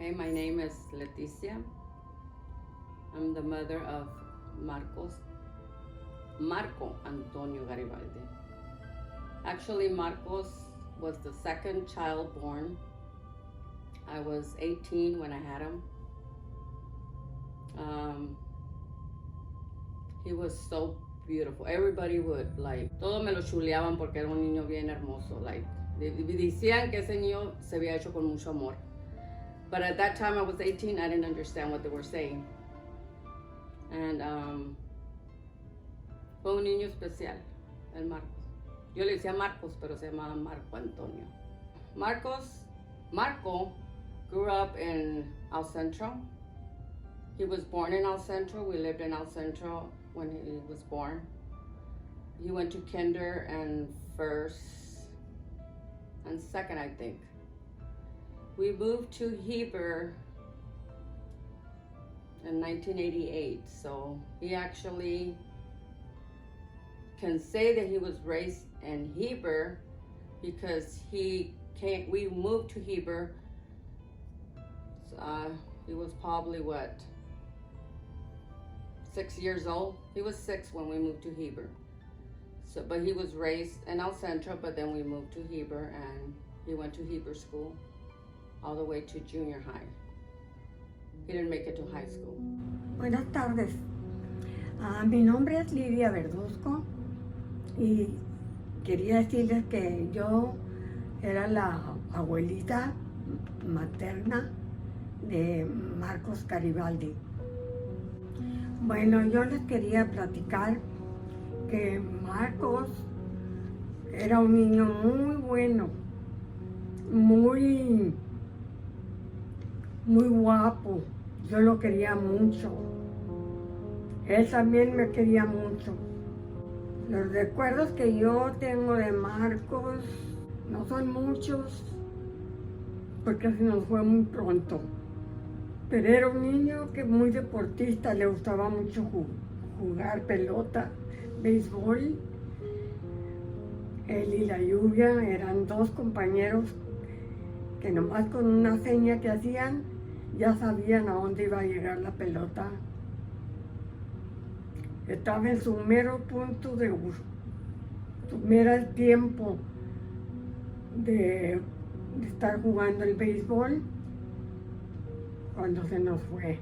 Okay, my name is Leticia. I'm the mother of Marco Antonio Garibaldi. Actually, Marcos was the second child born. I was 18 when I had him. He was so beautiful. Everybody would, todos me lo chuleaban porque era un niño bien hermoso. Decían que ese niño se había hecho con mucho amor. But at that time I was 18, I didn't understand what they were saying. And fue un niño especial, el Marcos. Yo le decía Marcos, pero se llamaba Marco Antonio. Marco grew up in El Centro. He was born in El Centro. We lived in El Centro when he was born. He went to kinder and first and second, I think. We moved to Heber in 1988, so he actually can say that he was raised in Heber because we moved to Heber. He was probably 6 years old. He was 6 when we moved to Heber. So, but he was raised in El Centro, but then we moved to Heber and he went to Heber school all the way to junior high. He didn't make it to high school. Buenas tardes. Mi nombre es Lidia Verduzco y quería decirles que yo era la abuelita materna de Marcos Garibaldi. Bueno, yo les quería platicar que Marcos era un niño muy bueno, muy guapo. Yo lo quería mucho. Él también me quería mucho. Los recuerdos que yo tengo de Marcos no son muchos, porque se nos fue muy pronto. Pero era un niño que muy deportista, le gustaba mucho jugar pelota, béisbol. Él y la Lluvia eran dos compañeros que nomás con una seña que hacían ya sabían a dónde iba a llegar la pelota. Estaba en su mero punto su mero tiempo de estar jugando el béisbol cuando se nos fue.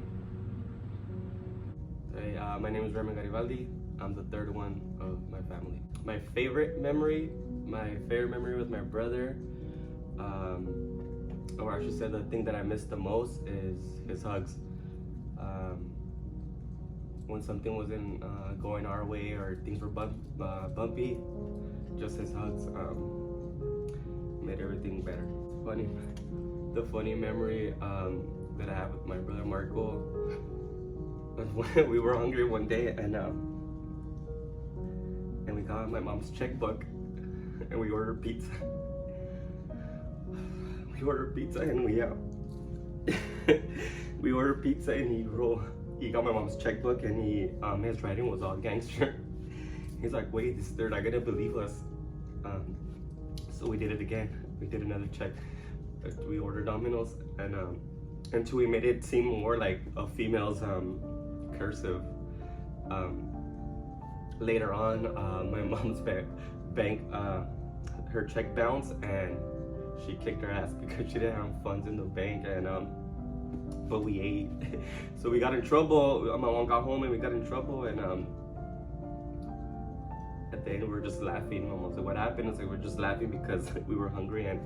Hey, my name is Raymond Garibaldi. I'm the third one of my family. My favorite memory with my brother, or I should say the thing that I miss the most is his hugs. When something wasn't going our way or things were bumpy, just his hugs made everything better. The funny memory that I have with my brother Marco was when we were hungry one day and we got my mom's checkbook and we ordered pizza. We ordered pizza and we ordered pizza and he got my mom's checkbook and his writing was all gangster. He's like, wait, they're not gonna believe us. So we did it again. We did another check. We ordered Domino's and until we made it seem more like a female's cursive. Later on, my mom's bank, her check bounced and she kicked her ass because she didn't have funds in the bank but we ate. So we got in trouble. My mom got home and we got in trouble and at the end we were just laughing. My mom said, what happened? I was like, we're just laughing because we were hungry and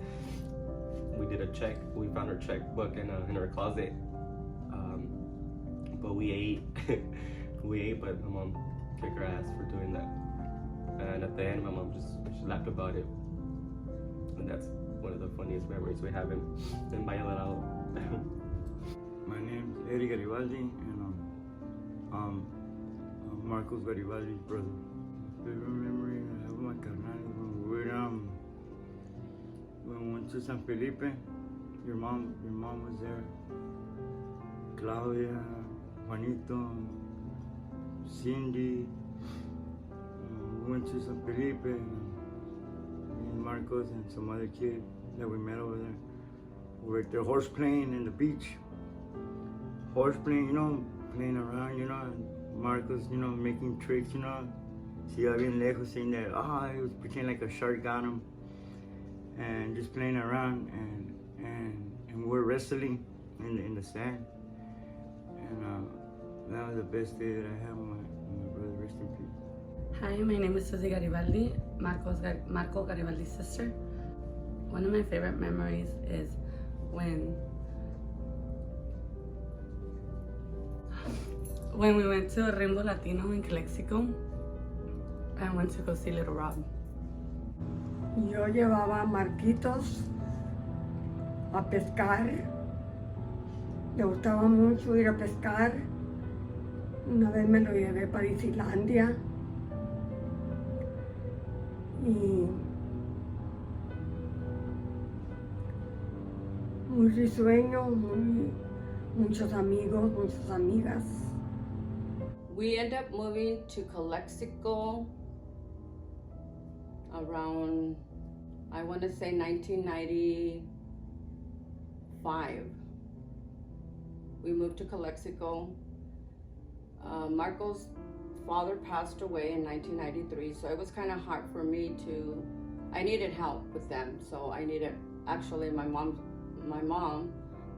we did a check. We found her checkbook in her closet. But we ate. We ate, but my mom kicked her ass for doing that. And at the end, my mom she laughed about it. And that's one of the funniest memories we have in Valle Dorado. My name is Eddie Garibaldi, and I'm Marcos Garibaldi's brother. Favorite memory I have with my carnal when we went to San Felipe. Your mom was there. Claudia, Juanito, Cindy. We went to San Felipe, and Marcos and some other kid that we met over there. We were at the horse playing in the beach. horse playing, playing around, and Marcos, making tricks, Se iba bien lejos, saying that, he was pretending like a shark got him, and just playing around, and we're wrestling in the sand, and that was the best day that I had with my brother. Rest in peace. Hi, my name is Susie Garibaldi, Marco Garibaldi's sister. One of my favorite memories is when we went to Rainbow Latino in Calexico. I went to go see Little Rob. Yo llevaba a Marquitos a pescar. Le gustaba mucho ir a pescar. Una vez me lo llevé para Islandia. Y muy risueño, muchos amigos, muchas amigas. We ended up moving to Calexico around, I want to say 1995. We moved to Calexico. Marco's father passed away in 1993, so it was kind of hard for me I needed help with them. So I needed, actually my mom,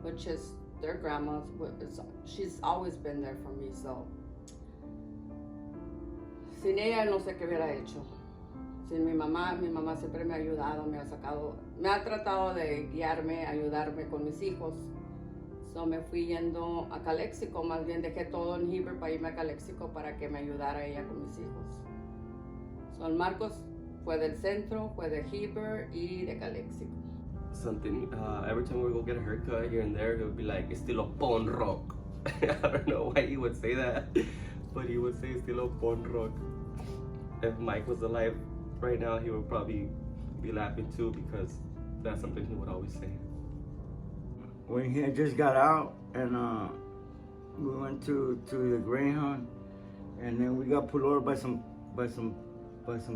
which is their grandma, she's always been there for me, so. Sin ella no sé qué hubiera hecho. Sin mi mamá siempre me ha ayudado, me ha tratado de guiarme, ayudarme con mis hijos. So me fui yendo a Calexico, más bien dejé todo en Heber para irme a Calexico para que me ayudara ella con mis hijos. So Marcos fue del centro, fue de Heber y de Calexico. Something, every time we would go get a haircut here and there, he would be like, estilo pon rock. I don't know why he would say that, but he would say estilo pon rock. If Mike was alive right now, he would probably be laughing too, because that's something he would always say. When he had just got out, and we went to the Greyhound, and then we got pulled over by some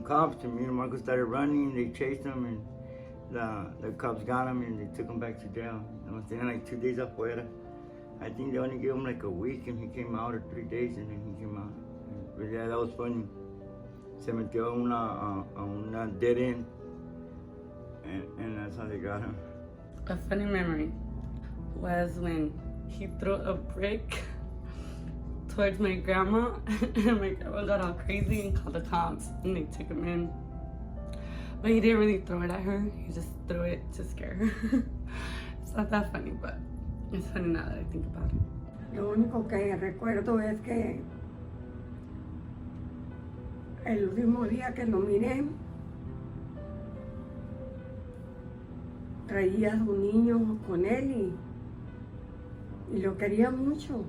cops, and me and Marco started running. They chased him, and the cops got him, and they took him back to jail. And I was staying like 2 days afuera. I think they only gave him like a week, and he came out, or 3 days, and then he came out. But yeah, that was funny. Se metió a una dead end, and that's how they got him. A funny memory was when he threw a brick towards my grandma, and my grandma got all crazy and called the cops, and they took him in. But he didn't really throw it at her, he just threw it to scare her. It's not that funny, but it's funny now that I think about it. Lo único que recuerdo es que el último día que lo miré, traía a su niño con él y lo quería mucho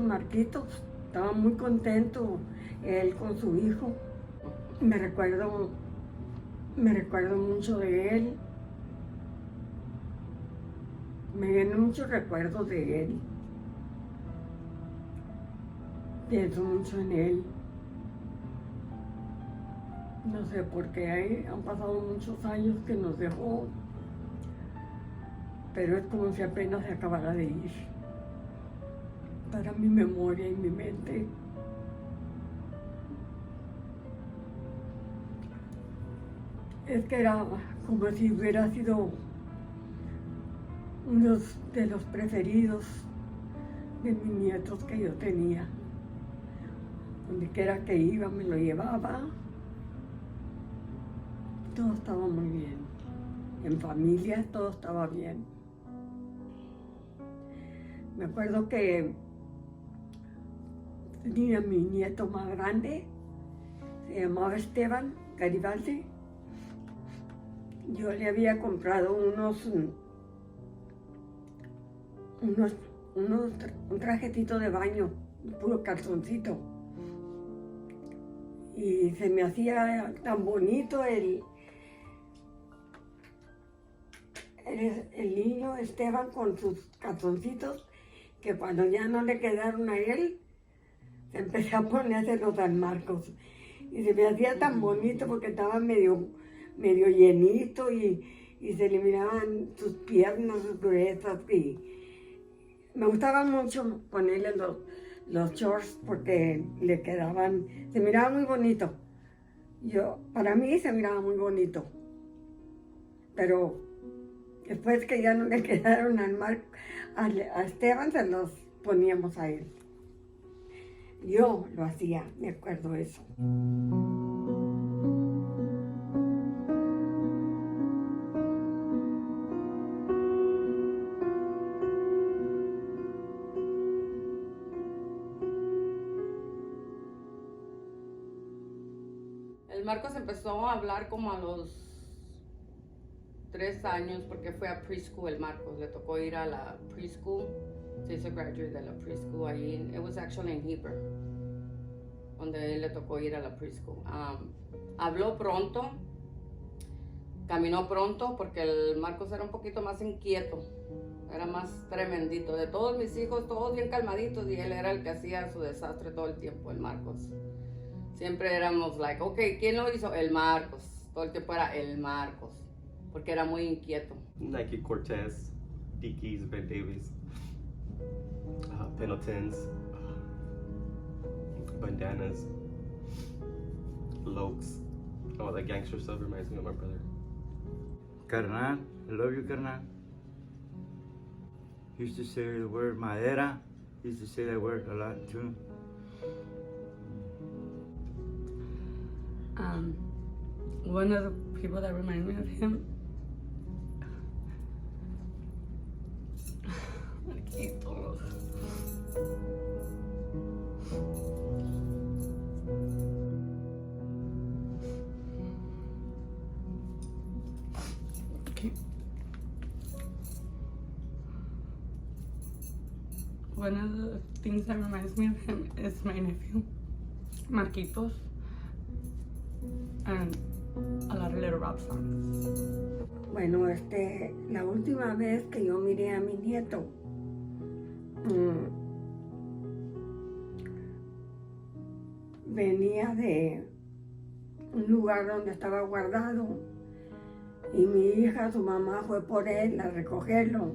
Marquitos, estaba muy contento él con su hijo. Me recuerdo mucho de él, me vienen muchos recuerdos de él, pienso mucho en él. No sé por qué han pasado muchos años que nos dejó, pero es como si apenas se acabara de ir. Para mi memoria y mi mente. Es que era como si hubiera sido uno de los preferidos de mis nietos que yo tenía. Donde quiera que iba me lo llevaba. Todo estaba muy bien. En familia todo estaba bien. Me acuerdo que tenía mi nieto más grande, se llamaba Esteban Garibaldi. Yo le había comprado un trajetito de baño, puro calzoncito. Y se me hacía tan bonito el niño Esteban con sus calzoncitos, que cuando ya no le quedaron a él, empecé a ponérselos a Marcos. Y se me hacía tan bonito porque estaba medio llenito y se le miraban sus piernas gruesas y Me gustaba mucho ponerle los shorts porque le quedaban, se miraba muy bonito. Para mí se miraba muy bonito. Pero después que ya no le quedaron a Esteban, se los poníamos a él. Yo lo hacía, me acuerdo de eso. El Marcos empezó a hablar como a los 3 años porque fue a preschool el Marcos. Le tocó ir a la preschool. Se hizo graduate de la preschool allí. It was actually in Heber, donde él le tocó ir a la preschool. Habló pronto, caminó pronto porque el Marcos era un poquito más inquieto. Era más tremendito. De todos mis hijos, todos bien calmaditos, y él era el que hacía su desastre todo el tiempo, el Marcos. Siempre éramos like, ok, ¿quién lo hizo? El Marcos. Todo el tiempo era el Marcos, porque era muy inquieto. Nike Cortez, Dickies, Ben Davies, Pendletons, bandanas, Lokes. Oh, that gangster stuff reminds me of my brother. Carnal, I love you, carnal. He used to say the word madera. He used to say that word a lot too. One of the people that remind me of him, Marquitos. Okay. One of the things that reminds me of him is my nephew, Marquitos, and a lot of Little Rob songs. Bueno, la última vez que yo miré a mi nieto, venía de un lugar donde estaba guardado y mi hija, su mamá, fue por él a recogerlo.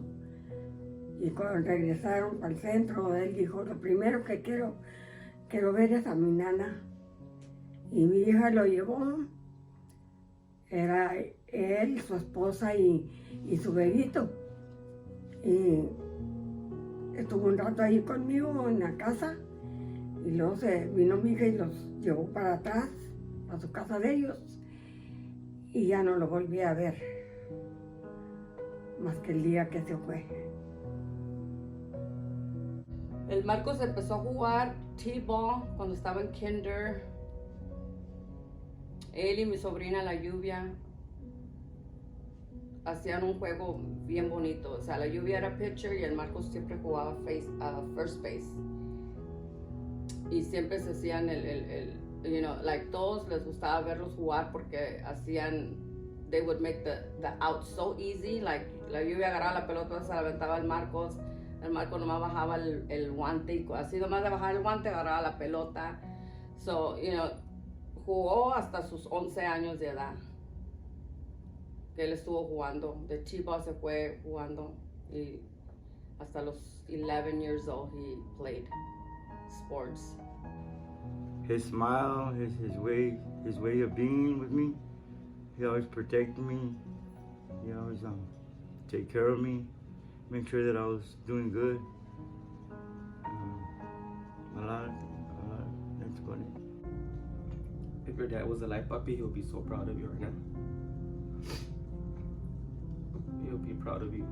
Y cuando regresaron al centro, él dijo, lo primero que quiero ver es a mi nana. Y mi hija lo llevó. Era él, su esposa y su bebito. Y estuvo un rato ahí conmigo en la casa. Y luego vino mi hija y los llevó para atrás, a su casa de ellos. Y ya no lo volví a ver, más que el día que se fue. El Marcos empezó a jugar t-ball cuando estaba en kinder. Él y mi sobrina, la Lluvia, hacían un juego bien bonito. O sea, la Lluvia era pitcher y el Marcos siempre jugaba first base. Y siempre se hacían todos les gustaba verlos jugar porque they would make the out so easy. Like, la Lluvia agarraba la pelota, se la aventaba al Marcos. El Marcos nomás bajaba el guante y así nomás de bajar el guante agarraba la pelota. So, jugó hasta sus 11 años de edad. Que él estuvo jugando. De t-ball se fue jugando. Y hasta los 11 years old he played sports. His smile, his way of being with me. He always protected me. He always take care of me, make sure that I was doing good. A lot. That's about it. If your dad was alive, papi, he'll be so proud of you right now. He'll be proud of you.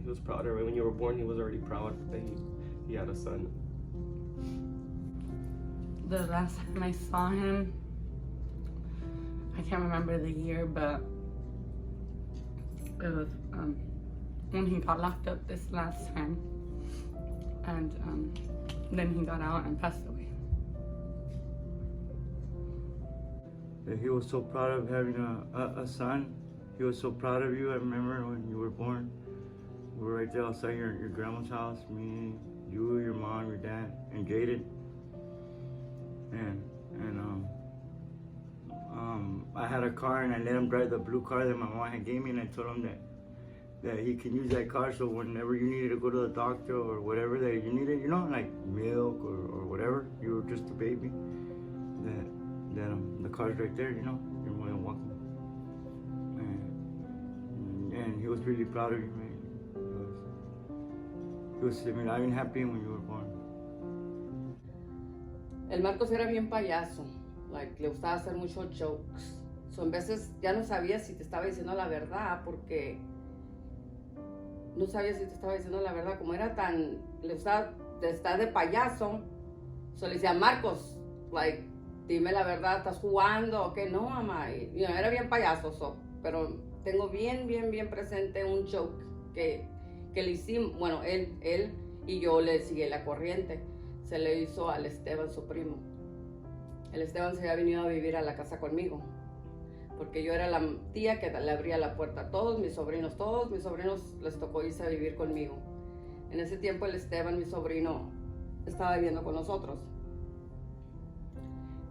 He was proud of you. When you were born, he was already proud that he had a son. The last time I saw him, I can't remember the year, but it was when he got locked up this last time. And then he got out and passed away. He was so proud of having a son. He was so proud of you. I remember when you were born. We were right there outside your grandma's house. Me, you, your mom, your dad, and Gated. And I had a car and I let him drive the blue car that my mom had gave me, and I told him that he can use that car, so whenever you needed to go to the doctor or whatever that you needed, you know, like milk or whatever, you were just a baby, that the car's right there, you know, you're more than welcome. And he was really proud of you, man. He was, I mean, I'm happy when you were born. El Marcos era bien payaso, like, le gustaba hacer muchos jokes. So, en veces ya no sabía si te estaba diciendo la verdad, porque no sabía si te estaba diciendo la verdad, como era tan, le gustaba estar de payaso. So, le decía, Marcos, like, dime la verdad, ¿estás jugando o qué? No, mamá. Y, era bien payaso, pero tengo bien presente un joke que le hicimos, bueno, él y yo le seguí la corriente. Se le hizo al Esteban, su primo. El Esteban se había venido a vivir a la casa conmigo, porque yo era la tía que le abría la puerta a todos mis sobrinos les tocó irse a vivir conmigo. En ese tiempo el Esteban, mi sobrino, estaba viviendo con nosotros.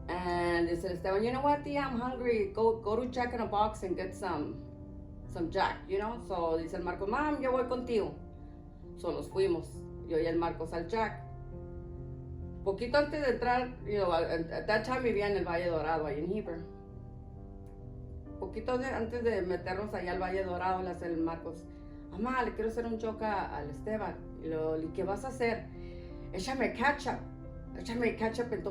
And dice el Esteban, you know what, tía, I'm hungry, go to Jack in a Box and get some Jack, you know. So dice el Marcos, Mom, yo voy contigo. So nos fuimos, yo y el Marcos al Jack. Poquito antes de entrar, you know, at that time vivía en el Valle Dorado, ahí en Heber. Poquito antes de meternos allá al Valle Dorado, le hace el Marcos, mamá, le quiero hacer un choque al Esteban. Y ¿qué vas a hacer? Échame ketchup en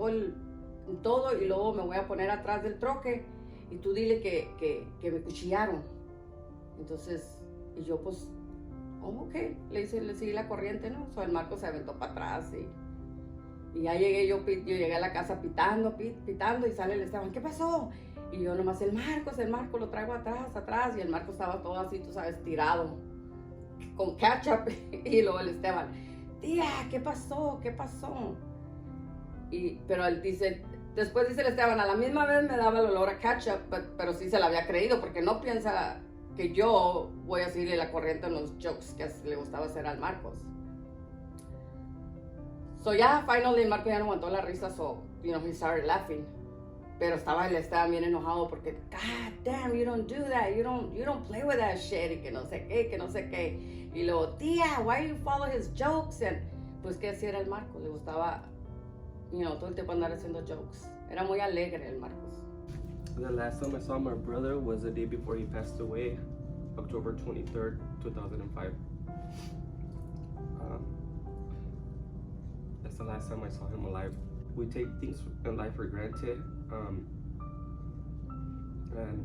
todo, y luego me voy a poner atrás del troque y tú dile que me cuchillaron. Entonces, y yo pues, ok, le seguí la corriente, ¿no? So, el Marcos se aventó para atrás y ya llegué yo llegué a la casa pitando y sale el Esteban, ¿qué pasó? Y yo nomás, el Marcos lo traigo atrás, y el Marcos estaba todo así, tú sabes, tirado, con ketchup, y luego el Esteban, tía, ¿qué pasó? Pero él dice, después dice el Esteban, a la misma vez me daba el olor a ketchup, pero sí se la había creído, porque no piensa que yo voy a seguirle la corriente en los jokes que le gustaba hacer al Marcos. So ya, finally, el Marcos ya no aguantó la risa, so, you know, he started laughing. Pero el Esteban bien enojado porque, God damn, you don't do that, you don't play with that shit, y que no sé qué. Y luego, tía, why you follow his jokes? And, pues, ¿qué hacía el Marcos? Le gustaba, you know, todo el tiempo andar haciendo jokes. Era muy alegre el Marcos. The last time I saw my brother was the day before he passed away, October 23rd, 2005. That's the last time I saw him alive. We take things in life for granted, and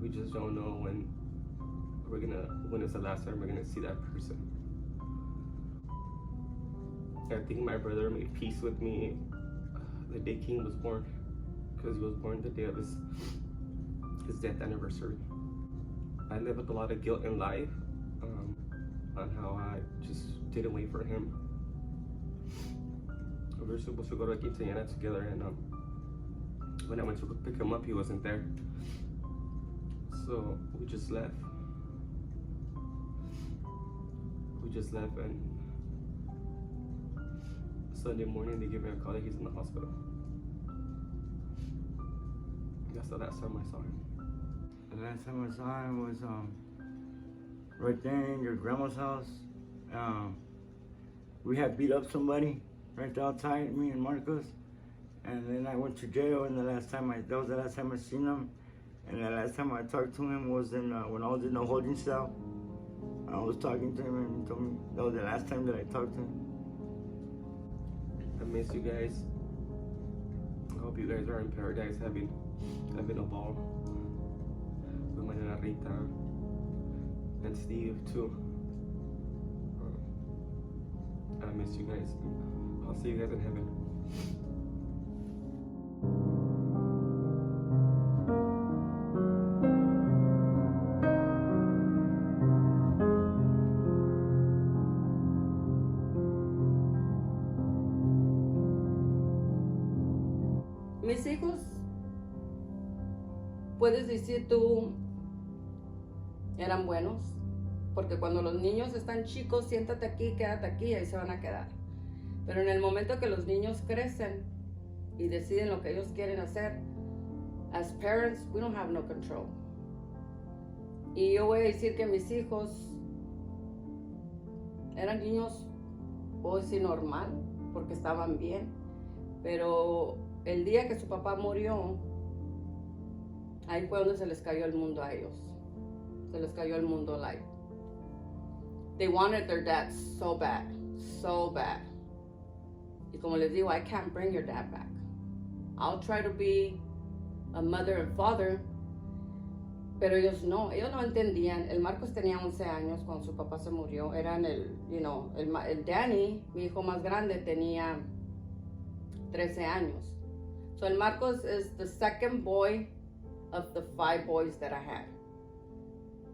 we just don't know when it's the last time we're gonna see that person. I think my brother made peace with me the day King was born, because he was born the day of his death anniversary. I live with a lot of guilt in life on how I just didn't wait for him. We were supposed to go to a quinceañera together, and when I went to pick him up, he wasn't there. So we just left. And Sunday morning they gave me a call that he's in the hospital. That's the last time I saw him. The last time I saw him was right there in your grandma's house. We had beat up somebody right outside, me and Marcos, and then I went to jail. And that was the last time I seen him. And the last time I talked to him was when I was in the holding cell. I was talking to him, and he told me that was the last time that I talked to him. I miss you guys. I hope you guys are in paradise having a ball with my Nana Rita and Steve too. I miss you guys. I'll see you guys in heaven. Mis hijos, puedes decir tú, eran buenos, porque cuando los niños están chicos, siéntate aquí, quédate aquí, y ahí se van a quedar. Pero en el momento que los niños crecen y deciden lo que ellos quieren hacer, as parents, we don't have no control. Y yo voy a decir que mis hijos eran niños, puedo decir normal, porque estaban bien. Pero el día que su papá murió, ahí fue donde se les cayó el mundo a ellos. Se les cayó el mundo, like. They wanted their dad so bad, so bad. Y como les digo, I can't bring your dad back. I'll try to be a mother and father, pero ellos no entendían. El Marcos tenía 11 años cuando su papá se murió. Eran el Danny, mi hijo más grande, tenía 13 años. So el Marcos is the second boy of the 5 boys that I had.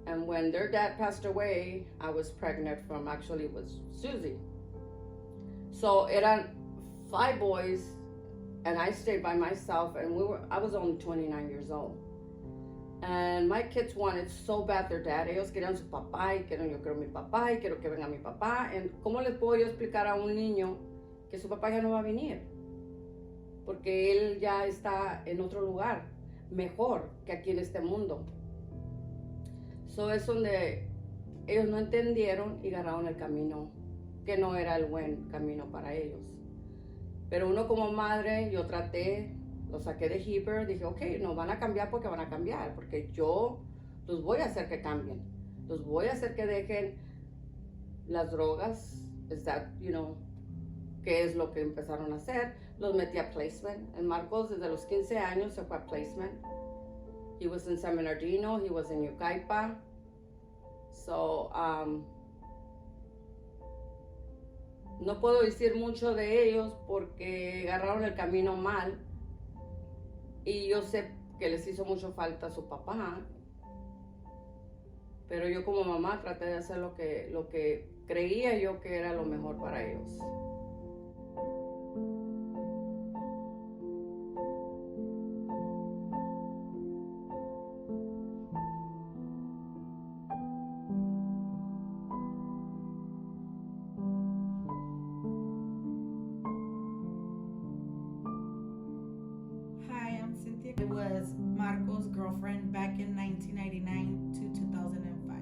And when their dad passed away, I was pregnant from, actually it was Susie. So eran 5 boys, and I stayed by myself, and I was only 29 years old. And my kids wanted so bad their dad. Ellos querían su papá, y quiero mi papá, y quiero que venga mi papá. And ¿cómo les puedo yo explicar a un niño que su papá ya no va a venir? Porque él ya está en otro lugar, mejor que aquí en este mundo. So es donde ellos no entendieron y agarraron el camino que no era el buen camino para ellos. Pero uno como madre, yo traté, lo saqué de Heber, dije, ok, no van a cambiar porque van a cambiar, porque yo los voy a hacer que cambien, los voy a hacer que dejen las drogas, qué es lo que empezaron a hacer. Los metí a placement. El Marcos desde los 15 años se fue a placement. He was in San Bernardino, he was in Yucaipa. So, no puedo decir mucho de ellos porque agarraron el camino mal. Y yo sé que les hizo mucho falta a su papá. Pero yo como mamá traté de hacer lo que creía yo que era lo mejor para ellos. I was Marco's girlfriend back in 1999 to 2005.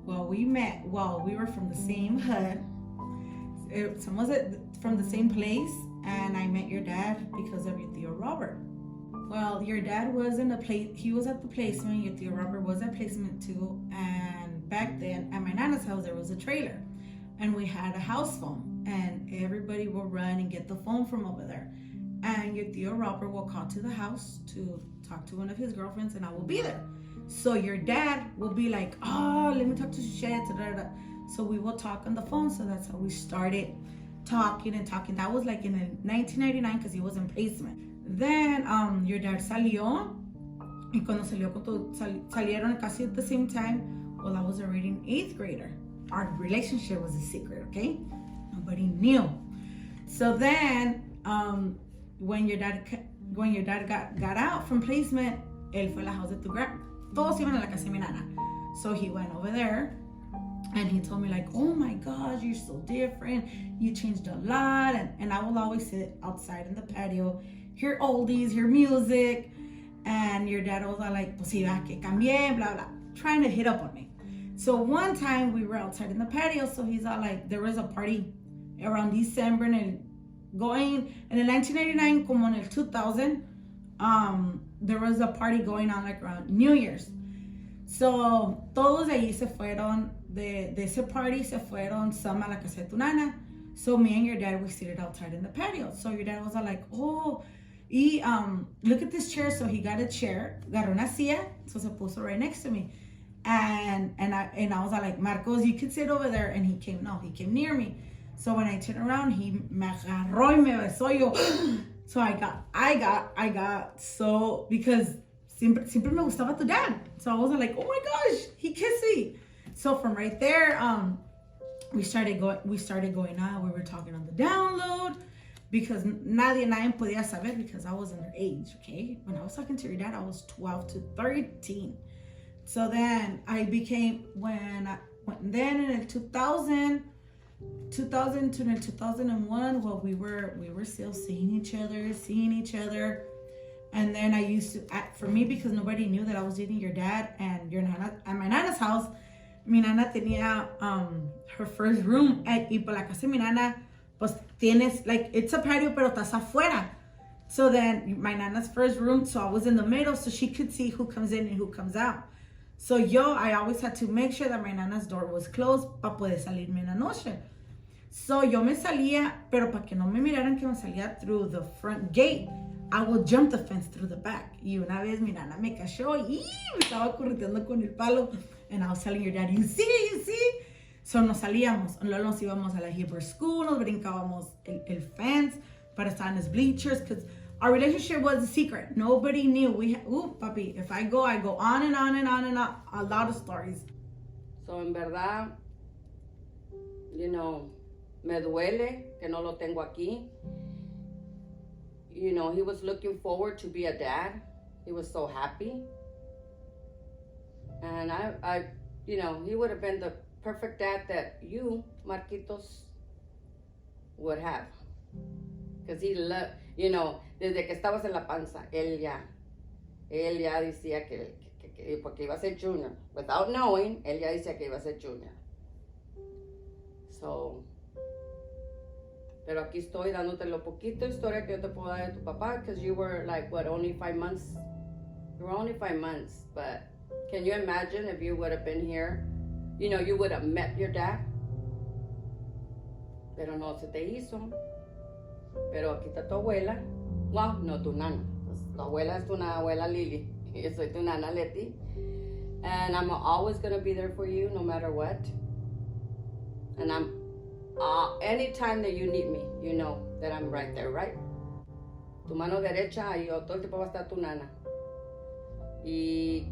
Well, we met while we were from the same hood. From the same place, and I met your dad because of your Tío Robert. Well, your dad was he was at the placement, your Tío Robert was at placement too, and back then at my Nana's house there was a trailer, and we had a house phone, and everybody will run and get the phone from over there. And your Tío Robert will call to the house to talk to one of his girlfriends, and I will be there. So your dad will be like, oh, let me talk to Shed. So we will talk on the phone. So that's how we started talking. That was like in 1999 because he was in placement. Then your dad salió. Y cuando salieron casi at the same time, well, I was already an 8th grader. Our relationship was a secret, okay? Nobody knew. So then, when your dad got out from placement, él fue a la house de tu grandma. Todos iban a la casa de mi nana. So he went over there and he told me like, oh my gosh, you're so different. You changed a lot. And I will always sit outside in the patio, hear oldies, hear music. And your dad was all like, pues sí, que cambié, blah, blah, trying to hit up on me. So one time we were outside in the patio. So he's all like, there was a party around December and going in 1999 como en el 2000 there was a party going on like around New Year's. So todos de ahí se fueron de ese party, se fueron some a la casa de tu nana. So me and your dad we seated outside in the patio. So your dad was like, oh, y look at this chair. So he got a chair, agarró una silla, so se puso right next to me. And I was like, Marcos, you can sit over there. And he came near me. So when I turned around, he me agarró y me besó yo. So I got so, because siempre me gustaba tu dad. So I was like, oh my gosh, he kissed me. So from right there, we started going out. We were talking on the download because nadie podía saber because I was underage, okay? When I was talking to your dad, I was 12 to 13. So then I became, then in el 2000 to 2001, well, we were still seeing each other. And then I used to, for me, because nobody knew that I was dating your dad and your nana, at my nana's house, mi nana tenía her first room, y por la casa de mi nana, pues tienes, like, it's a patio, pero estás afuera. So then my nana's first room, so I was in the middle, so she could see who comes in and who comes out. So I always had to make sure that my nana's door was closed para poder salirme en la noche. So yo me salía, pero para que no me miraran que me salía through the front gate, I would jump the fence through the back. Y una vez mi nana me cachó y me estaba correteando con el palo. And I was telling your dad, you see? So nos salíamos. Luego nos íbamos a la Hebrew school, nos brincábamos el fence para estar en los bleachers, because our relationship was a secret. Nobody knew. Papi, if I go on and on and on and on. A lot of stories. So, en verdad, you know, me duele que no lo tengo aquí. You know, he was looking forward to be a dad. He was so happy. And I you know, he would have been the perfect dad that you, Marquitos, would have. Because he loved, you know, desde que estabas en la panza, él ya decía que porque iba a ser junior. Without knowing, él ya decía que iba a ser junior. So, pero aquí estoy dándote lo poquito historia que yo te puedo dar de tu papá, because you were like, what, only 5 months? You were only 5 months, but can you imagine if you would have been here? You know, you would have met your dad. Pero no se te hizo. Pero aquí está tu abuela. Well, no, tu nana. Pues, tu abuela es tu abuela Lili. Yo soy tu nana Leti. And I'm always going to be there for you no matter what. And I'm anytime that you need me, you know that I'm right there, right? Tu mano derecha, y yo todo el tiempo va a estar tu nana. Y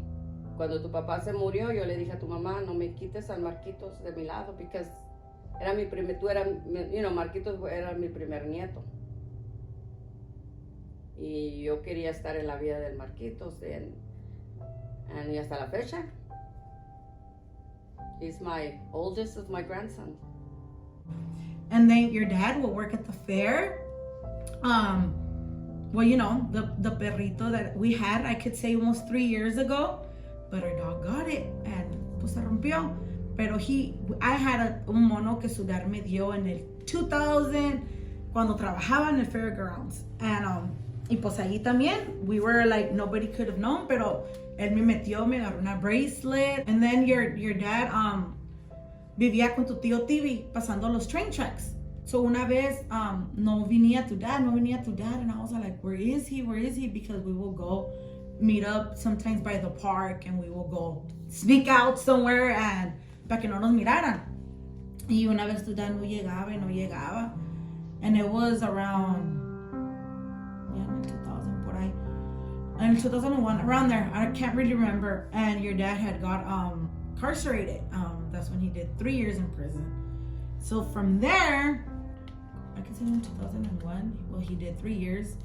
cuando tu papá se murió, yo le dije a tu mamá, no me quites al Marquitos de mi lado, because era mi primer, you know, Marquitos era mi primer nieto. Y yo quería estar en la vida del Marquitos, y hasta la fecha. He's my oldest is my grandson. And then your dad will work at the fair. Well, you know, the perrito that we had, I could say almost 3 years ago, but our dog got it and pues se rompió. Pero I had un mono que su dad me dio en el 2000 cuando trabajaba en el fairgrounds. And y pues allí también, we were like, nobody could have known, pero él me metió, me agarró una bracelet. And then your dad vivía con tu tío Tibi pasando los train tracks. So una vez no venía tu dad, and I was like, where is he? Because we will go meet up sometimes by the park, and we will go sneak out somewhere and para que no nos miraran. Y una vez tu dad no llegaba. And it was around, in 2000 por ahí. In 2001, around there, I can't really remember. And your dad had got incarcerated. That's when he did 3 years in prison. So from there, I can say in 2001, well, he did 3 years.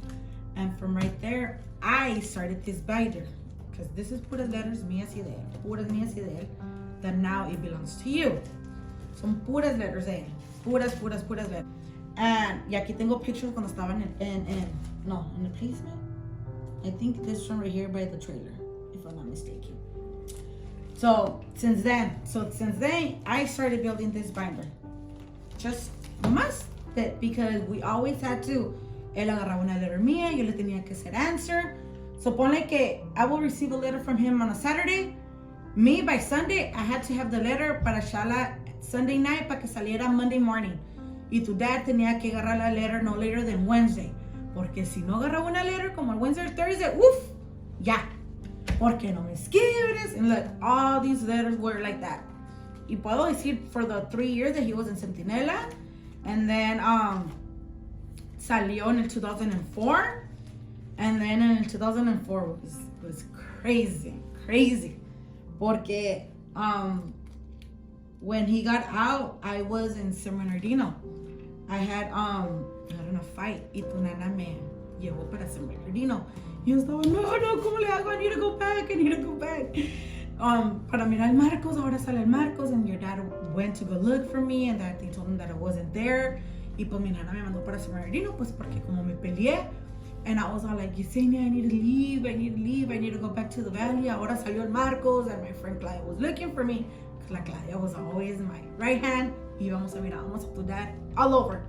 And from right there, I started this binder. Because this is puras letters mías y de él. Puras mías y de él. That now it belongs to you. Son puras letters de él. Puras letters. Y aquí tengo pictures cuando estaban in the placement. I think this one right here by the trailer, if I'm not mistaken. So since then, I started building this binder. Just must it, because we always had to. Él agarraba una letter mía, yo le tenía que hacer answer. Supone que I will receive a letter from him on a Saturday. Me, by Sunday, I had to have the letter para echarla Sunday night para que saliera Monday morning. Y tu dad tenía que agarrar la letter no later than Wednesday. Porque si no agarraba una letter como el Wednesday or Thursday, ya. Porque no me escribes. And like, all these letters were like that. Y puedo decir for the 3 years that he was in Centinela. And then salió en el 2004. And then in 2004 was crazy. Porque when he got out, I was in San Bernardino. I had a fight. Y tu nana me llevó para San Bernardino. Y yo estaba, no, ¿cómo le hago? I need to go back. Para mirar Marcos, ahora sale el Marcos. And your dad went to go look for me. And that they told him that I wasn't there. Y pues mi nana me mandó para San Bernardino, pues porque como me peleé. And I was all like, Yesenia, I need to leave. I need to go back to the valley. Ahora salió el Marcos, and my friend Claudia was looking for me. Because la Claudia was always in my right hand. Y vamos a mirar, vamos a tu dad all over.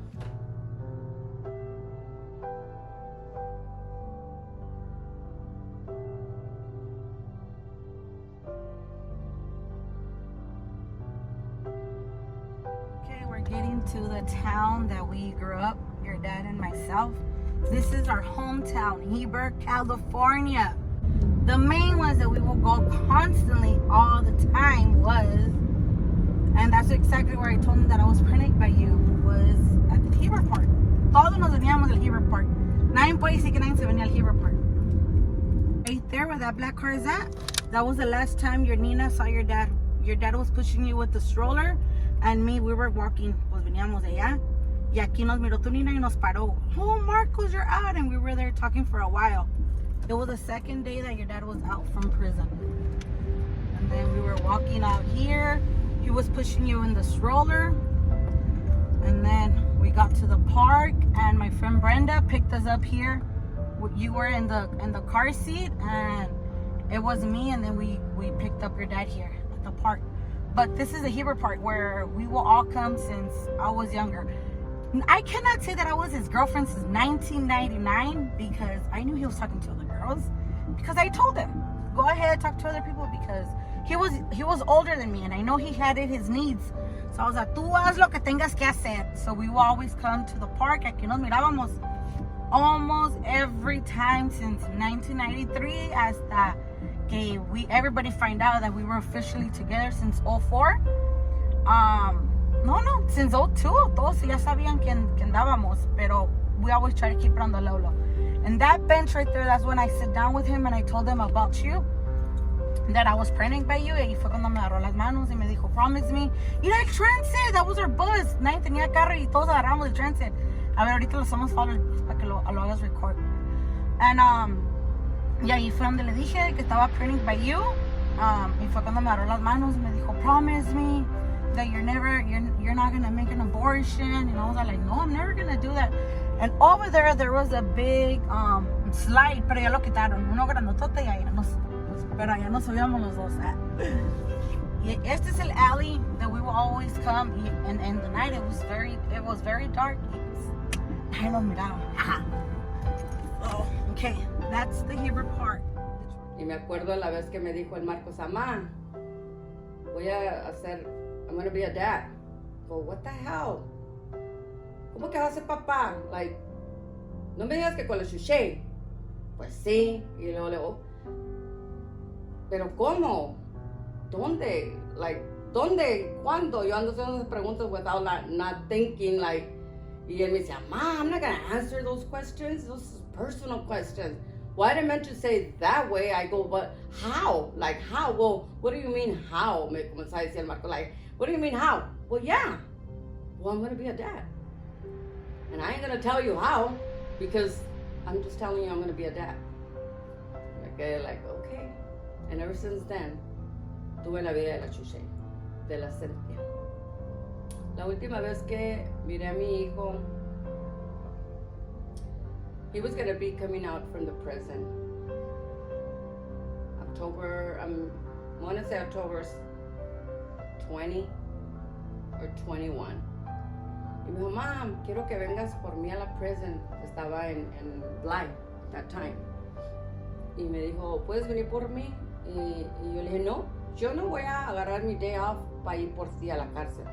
Okay, we're getting to the town that we grew up, your dad and myself. This is our hometown, Heber, California. The main ones that we will go constantly all the time was, and that's exactly where I told him that I was pregnant by you, was at the Heber Park. Todos nos veníamos del Heber Park. Nadie puede decir que nadie se venía al Heber Park. Right there where that black car is at, that was the last time your Nina saw your dad. Your dad was pushing you with the stroller, and me, we were walking, pues veníamos de allá. Y aquí nos miró tu Nina y nos paró. Oh, Marcos, you're out. And we were there talking for a while. It was the second day that your dad was out from prison. And then we were walking out here. He was pushing you in the stroller. And then we got to the park, and my friend Brenda picked us up here. You were in the car seat, and it was me, and then we picked up your dad here at the park. But this is the Heber Park where we will all come since I was younger. I cannot say that I was his girlfriend since 1999 because I knew he was talking to other girls. Because I told him, go ahead, talk to other people, because he was older than me, and I know he had his needs. So I was like, tú haz lo que tengas que hacer. So we will always come to the park. Aquí nos mirábamos almost every time since 1993, hasta que everybody find out that we were officially together since 04. No, since 02, todos ya sabían que andábamos, pero we always try to keep it on the low. And that bench right there, that's when I sit down with him and I told him about you, that I was pregnant by you, y fue cuando me agarró las manos y me dijo, promise me. Mira el transit, that was our bus. Nadie tenía carro y todos agarramos el transit. A ver, ahorita lo hacemos follow para que lo hagas record. And, y ahí fue donde le dije que estaba pregnant by you. Y fue cuando me agarró las manos y me dijo, promise me that you're not gonna make an abortion. And I was like, no, I'm never gonna do that. And over there was a big slide, pero ya lo quitaron. Uno grandotote y pero allá nos subíamos los dos. Y este es el alley that we will always come. And the night it was very dark. Ahí nos miraban. Oh, okay, that's the Heber Park. Y me acuerdo la vez que me dijo el Marcos, mamá, I'm gonna be a dad. Well, what the hell? ¿Cómo que vas a ser papá? Like, no me digas que con la chuché. Pues sí. Y luego, pero ¿cómo? ¿Dónde? Like, ¿dónde? ¿Cuándo? Yo ando haciendo esas preguntas without not thinking, like, y él me decía, Mom, I'm not gonna answer those questions. Those are personal questions. Why did I meant to say that way? I go, but how? Like, how? Well, what do you mean how? Me comenzó a decir el Marco, like, what do you mean how? Well, yeah. Well, I'm gonna be a dad. And I ain't gonna tell you how, because I'm just telling you I'm gonna be a dad. Like, okay. And ever since then, tuve la vida de la Chuché, de la Cynthia. La última vez que miré a mi hijo, he was gonna be coming out from the prison. October 20 or 21. Y me dijo, Mom, quiero que vengas por mí a la prison. Estaba en Bly at that time. Y me dijo, ¿puedes venir por mí? Y yo le dije, no, yo no voy a agarrar mi day off para ir por ti a la cárcel.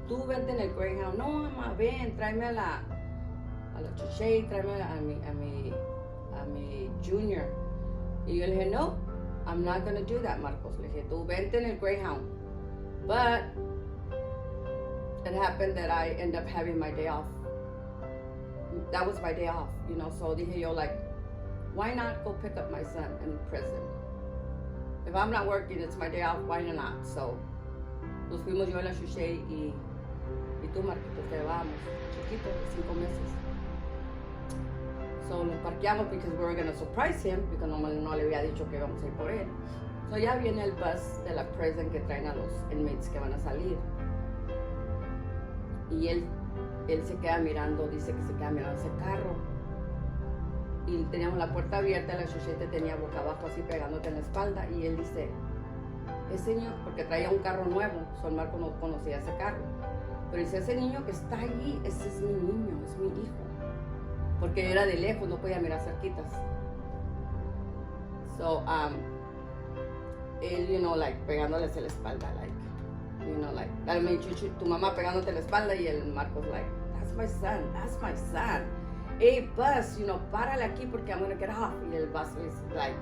Tú vente en el Greyhound. No, mamá, ven, tráeme a la Chuché, tráeme a mi junior. Y yo le dije, no, I'm not going to do that, Marcos. Le dije, tú vente en el Greyhound. But it happened that I end up having my day off. That was my day off, you know. So dije yo, like, why not go pick up my son in prison? If I'm not working, it's my day off, why not? So nos fuimos yo a la Chuché y tú, Marquitos, te vamos, chiquito, de 5 meses. So nos parqueamos because we were going to surprise him, porque no le había dicho que íbamos a ir por él. So ya viene el bus de la prison que traen a los inmates que van a salir. Y él se queda mirando, dice que se queda mirando ese carro. y teníamos la puerta abierta, la chuchete tenía boca abajo así pegándote en la espalda y él dice, ese niño, porque traía un carro nuevo, Sol Marco no conocía ese carro, pero dice, ese niño que está ahí, ese es mi niño, es mi hijo, porque era de lejos, no podía mirar cerquitas. So, él, you know, like, pegándoles en la espalda, like, you know, like, I mean, tu mamá pegándote en la espalda y el Marcos, like, that's my son. Hey, bus, you know, párale aquí porque I'm gonna get off. Y el bus is like,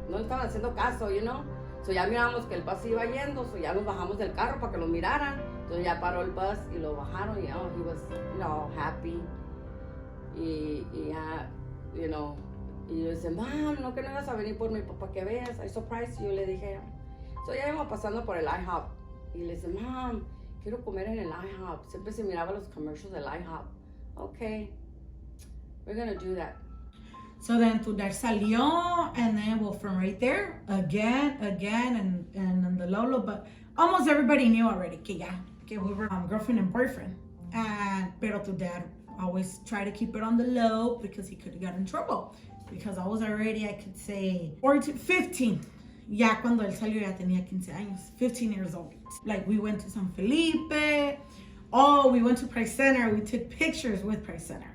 no le estaban haciendo caso, you know. So ya miramos que el bus iba yendo, so ya nos bajamos del carro para que lo miraran. Entonces ya paró el bus y lo bajaron y oh, he was, you know, happy. Y ya, you know, y yo decía, mam, no que no ibas a venir por mí para que veas, I surprised you, le dije. So ya íbamos pasando por el IHOP y le dice, mam, quiero comer en el IHOP. Siempre se miraba los commercials del IHOP. Okay, we're gonna do that. So then tu dad salió, and then, well, from right there, again, and the Lolo, but almost everybody knew already que we were girlfriend and boyfriend. Pero tu dad always tried to keep it on the low because he could have got in trouble. Because I was already, I could say, 15. Ya cuando él salió ya tenía 15 años, 15 years old. Like, we went to San Felipe. Oh, we went to Price Center. We took pictures with Price Center.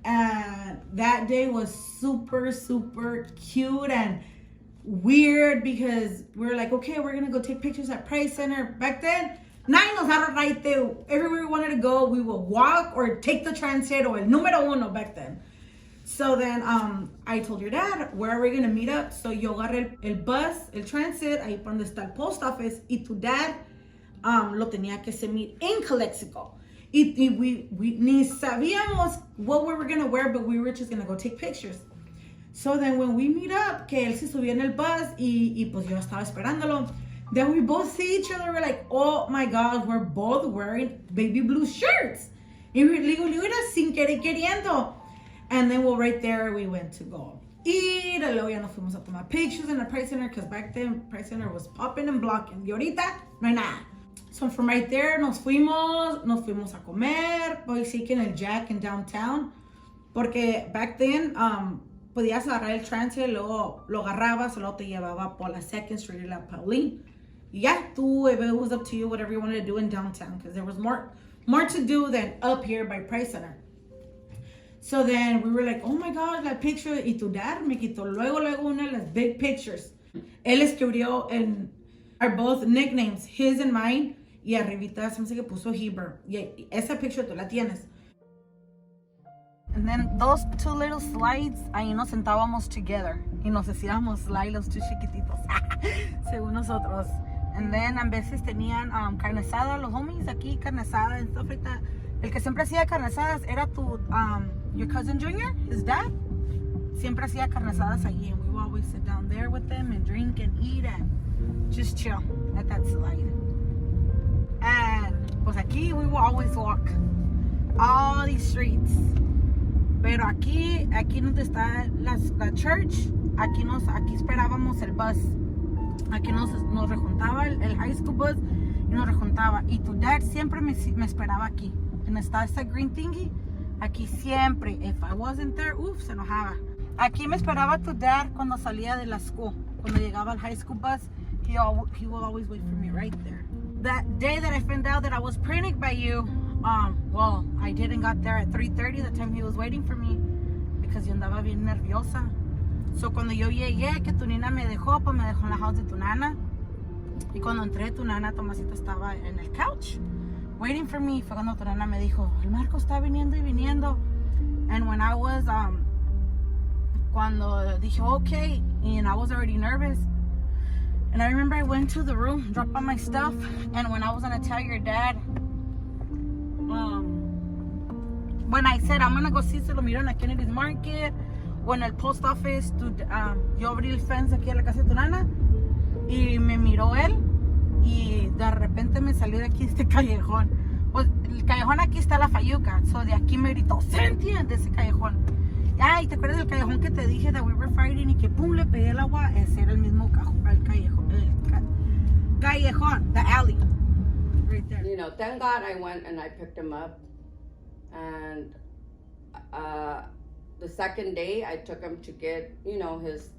And that day was super, super cute and weird because we were like, okay, we're going to go take pictures at Price Center. Back then, nadie nos daba right there. Everywhere we wanted to go, we would walk or take the transit or el número uno back then. So then I told your dad, where are we going to meet up? So yo agarré el bus, el transit, ahí por donde está el post office, y tu dad lo tenía que se meet in Calexico. Y we ni sabíamos what we were going to wear, but we were just going to go take pictures. So then when we meet up, que él se subía en el bus y pues yo estaba esperándolo, then we both see each other, we're like, oh my God, we're both wearing baby blue shirts. Y le digo, era sin querer queriendo. And then, well, right there, we went to go eat. Y luego ya nos fuimos a tomar pictures in the Price Center, because back then, Price Center was popping and blocking. Y ahorita, no hay nada. So from right there, nos fuimos a comer. Hoy sí que en el Jack in downtown. Porque back then, podías agarrar el transit, luego lo agarrabas, luego te llevaba por la 2nd Street y la Pauline. Y ya, tú, it was up to you, whatever you wanted to do in downtown, because there was more to do than up here by Price Center. So then we were like, oh my God, la picture. Y tu dad me quitó luego una de las big pictures. Él escribió en our both nicknames, his and mine. Y arribita se me hace que puso Heber. Y esa picture tú la tienes. And then those two little slides, ahí nos sentábamos together. Y nos hacíamos slide los two chiquititos. Según nosotros. And then a veces tenían carne asada, los homies aquí, carne asada and stuff like that. El que siempre hacía carne asadas era tu, your cousin Junior, his dad. Siempre hacía carne asadas allí. And we would always sit down there with them and drink and eat and just chill at that slide. And pues aquí we will always walk all these streets. Pero aquí donde está la church, aquí esperábamos el bus. Aquí nos rejuntaba el high school bus y nos rejuntaba. Y tu dad siempre me esperaba aquí. En esta green thingy, aquí siempre. If I wasn't there, se enojaba. Aquí me esperaba tu dad cuando salía de la school. Cuando llegaba al high school bus, he will always wait for me right there. That day that I found out that I was pregnant by you, well, I didn't got there at 3:30, the time he was waiting for me, because yo andaba bien nerviosa. So cuando yo llegué, que tu nana me dejó, pues me dejó en la house de tu nana. Y cuando entré, tu nana Tomasita estaba en el couch, waiting for me. Fue cuando tu nana me dijo, el Marco está viniendo y viniendo. And when I was, cuando dije, okay, and I was already nervous. And I remember I went to the room, dropped all my stuff, and when I was gonna tell your dad, when I said I'm gonna go see si lo miro en la Kennedy's Market o en el post office, yo abrí el fence aquí a la casa de tu nana y me miró él y de repente me salió de aquí este callejón. Pues el callejón aquí está la Fayuca, so de aquí me gritó, Cynthia, de ese callejón. Ay, ¿te acuerdas del callejón que te dije that we were fighting y que pum, le pegué el agua? Ese era el mismo callejón, the alley, right there. You know, thank God I went and I picked him up, and the second day, I took him to get, his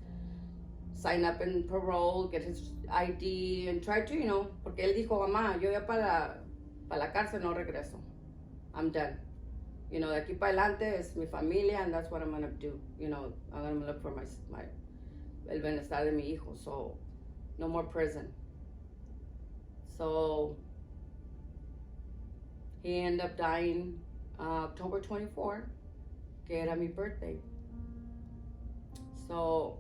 sign up in parole, get his ID, and try to, porque él dijo, mamá, yo ya para la cárcel no regreso. I'm done. De aquí para adelante es mi familia, and that's what I'm gonna do. I'm gonna look for el bienestar de mi hijo. So, no more prison. So, he ended up dying October 24, que era mi birthday. So,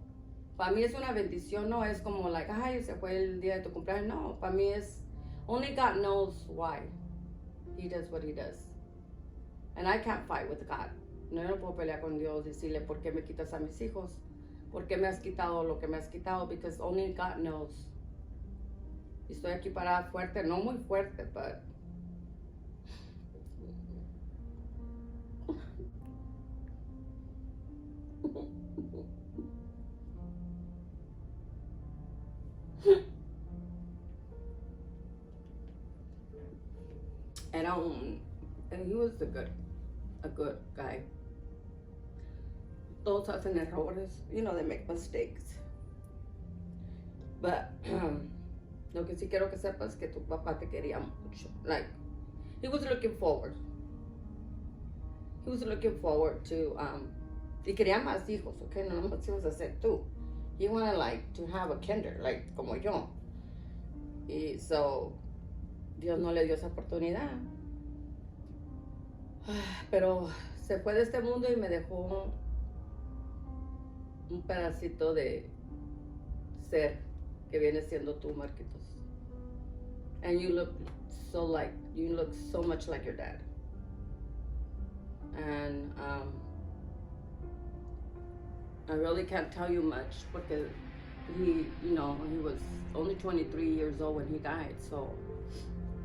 para mí es una bendición, no es como like, ay, se fue el día de tu cumpleaños. No, para mí es, only God knows why he does what he does. And I can't fight with God. No puedo pelear con Dios y decirle, ¿por qué me quitas a mis hijos? ¿Por qué me has quitado lo que me has quitado? Because only God knows. Y estoy aquí parada fuerte, no muy fuerte, but and he was a good guy. Todos hacen errores, they make mistakes. But lo que sí quiero que sepas es que tu papá te quería mucho. Like, he was looking forward. He was looking forward to, y quería más hijos, okay? No más ibas a hacer tú. He wanted, like, to have a kinder, like, como yo. Y so, Dios no le dio esa oportunidad. Pero se fue de este mundo y me dejó un pedacito de ser que viene siendo tú, Marquitos. And you look so much like your dad. And I really can't tell you much because he was only 23 years old when he died, so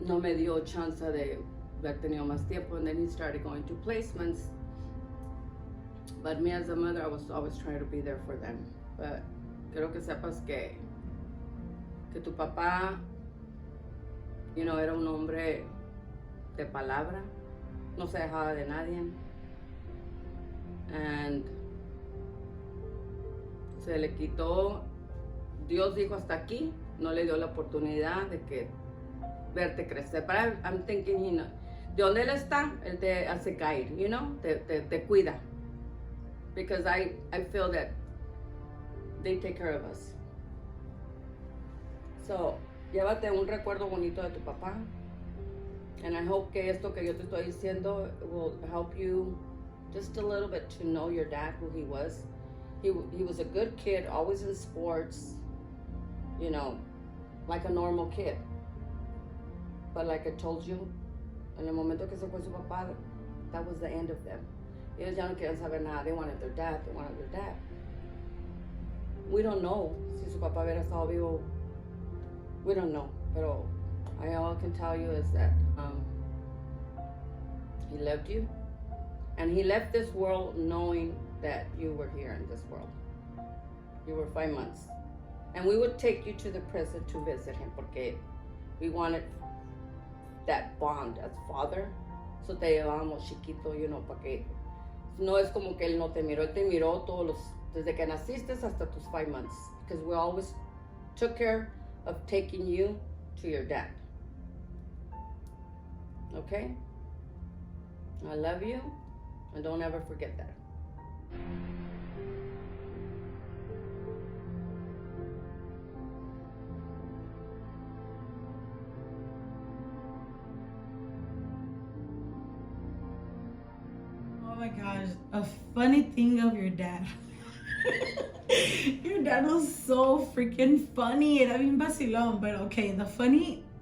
no me dio chance de haber tenido más tiempo, and then he started going to placements. But me as a mother, I was always trying to be there for them. But quiero que sepas que tu papá, era un hombre de palabra, no se dejaba de nadie. And se le quitó, Dios dijo hasta aquí, no le dio la oportunidad de que verte crecer. But I'm thinking, de donde él está, él te hace caer, te cuida. Because I feel that they take care of us. So, llévate un recuerdo bonito de tu papá. And I hope que esto que yo te estoy diciendo will help you just a little bit to know your dad, who he was. He was a good kid, always in sports, like a normal kid. But like I told you, en el momento que se fue su papá, that was the end of them. Ellos ya no quieren saber nada. They wanted their dad. We don't know si su papá hubiera estado vivo. We don't know. Pero all I can tell you is that he loved you. And he left this world knowing that you were here in this world. You were 5 months. And we would take you to the prison to visit him porque we wanted that bond as father. So te llevábamos chiquito, para que no es como que él no te miró. Él te miró desde que naciste hasta tus 5 months. Because we always took care of taking you to your dad. Okay? I love you. And don't ever forget that. Oh my gosh, a funny thing of your dad. Your dad was so freaking funny. Era bien vacilón, but okay,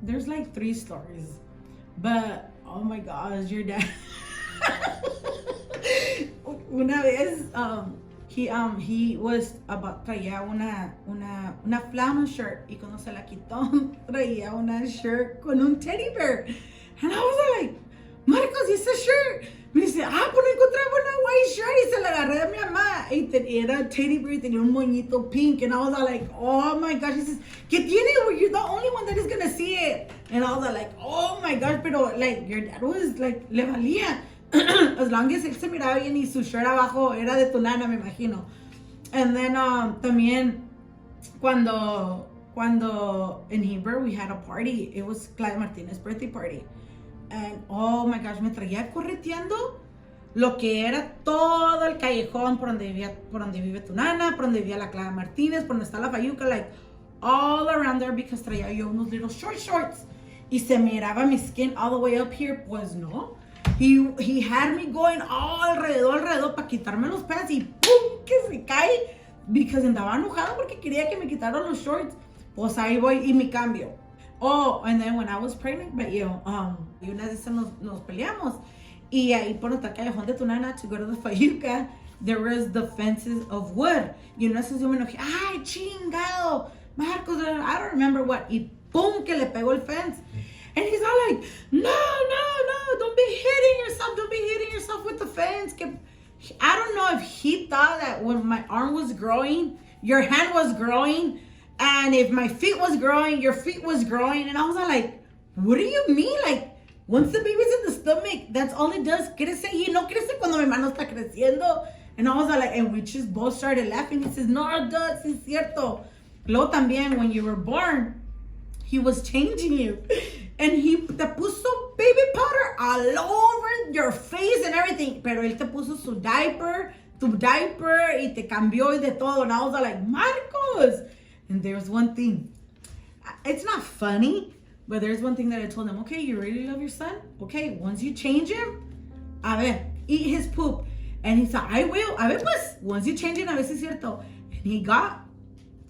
there's like 3 stories. But oh my gosh, your dad. Una vez, he was traía una flannel shirt y cuando se la quitó traía una shirt con un teddy bear. And I was like, Marcos, ¿y ese shirt? Me dice, pues no encontraba una white shirt y se la agarré a mi mamá. Y era teddy bear y tenía un moñito pink. And I was like, oh my gosh. He says, ¿qué tiene? Well, you're the only one that is gonna see it. And I was like, oh my gosh. Pero like, your dad was like, le valía. As long as él se miraba bien y su shirt abajo era de tu nana, me imagino. And then también cuando in Heber we had a party, it was Claudia Martinez's birthday party. And oh my gosh, me traía correteando lo que era todo el callejón por donde vive tu nana, por donde vivía la Clara Martínez, por donde está la Fayuca, like all around there, because traía yo unos little shorts. Y se miraba mi skin all the way up here, pues no. He had me going all alrededor para quitarme los pants y ¡pum! Que se cae. Because andaba enojado porque quería que me quitaran los shorts. Pues ahí voy y me cambio. Oh, and then when I was pregnant, but y una vez nos peleamos. Y ahí por el callejón de tu nana to go to the Fayuca, there was the fences of wood. Y una vez yo me enojé, ay, chingado, Marcos, I don't remember what. Y pum, que le pegó el fence. And he's all like, no, don't be hitting yourself with the fence. I don't know if he thought that when my arm was growing, your hand was growing. And if my feet was growing, your feet was growing. And I was like, what do you mean? Like, once the baby's in the stomach, that's all it does. Crece y no crece cuando mi mano está creciendo. And I was like, and we just both started laughing. He says, no, it does, es cierto. Luego también, when you were born, he was changing you. And he te puso baby powder all over your face and everything. Pero él te puso tu diaper, y te cambió y de todo. And I was like, Marcos. And there's one thing. It's not funny, but there's one thing that I told him. Okay, you really love your son? Okay, once you change him, a ver, eat his poop. And he said, I will. A ver, pues, once you change it, a ver si es cierto. And he got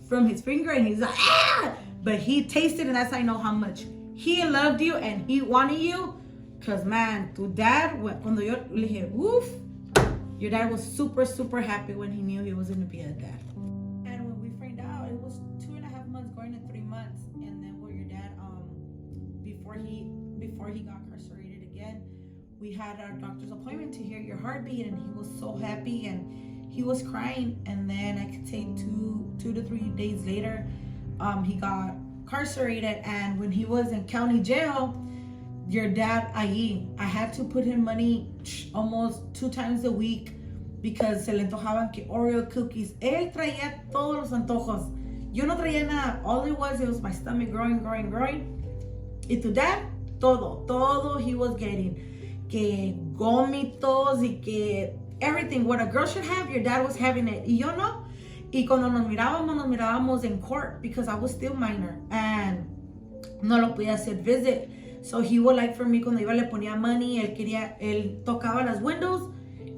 from his finger and he's like, ah! But he tasted, and that's how I know how much he loved you and he wanted you. Because, man, tu dad, cuando yo le dije, woof, your dad was super, super happy when he knew he was going to be a dad. And when we found out, it was 2.5 months going to 3 months. And then where your dad, before he got incarcerated again, we had our doctor's appointment to hear your heartbeat, and he was so happy and he was crying. And then I could say 2 to 3 days later, he got incarcerated. And when he was in county jail, your dad, I had to put him money almost 2 times a week because se le antojaban que Oreo cookies. Él traía todos los antojos. Yo no traía nada. All it was my stomach growing. Y tu dad, todo he was getting. Que gomitos y que everything. What a girl should have, your dad was having it. Y yo no. Y cuando nos mirábamos in court because I was still minor and no lo podía hacer visit. So he would like for me cuando iba le ponía money, él tocaba las windows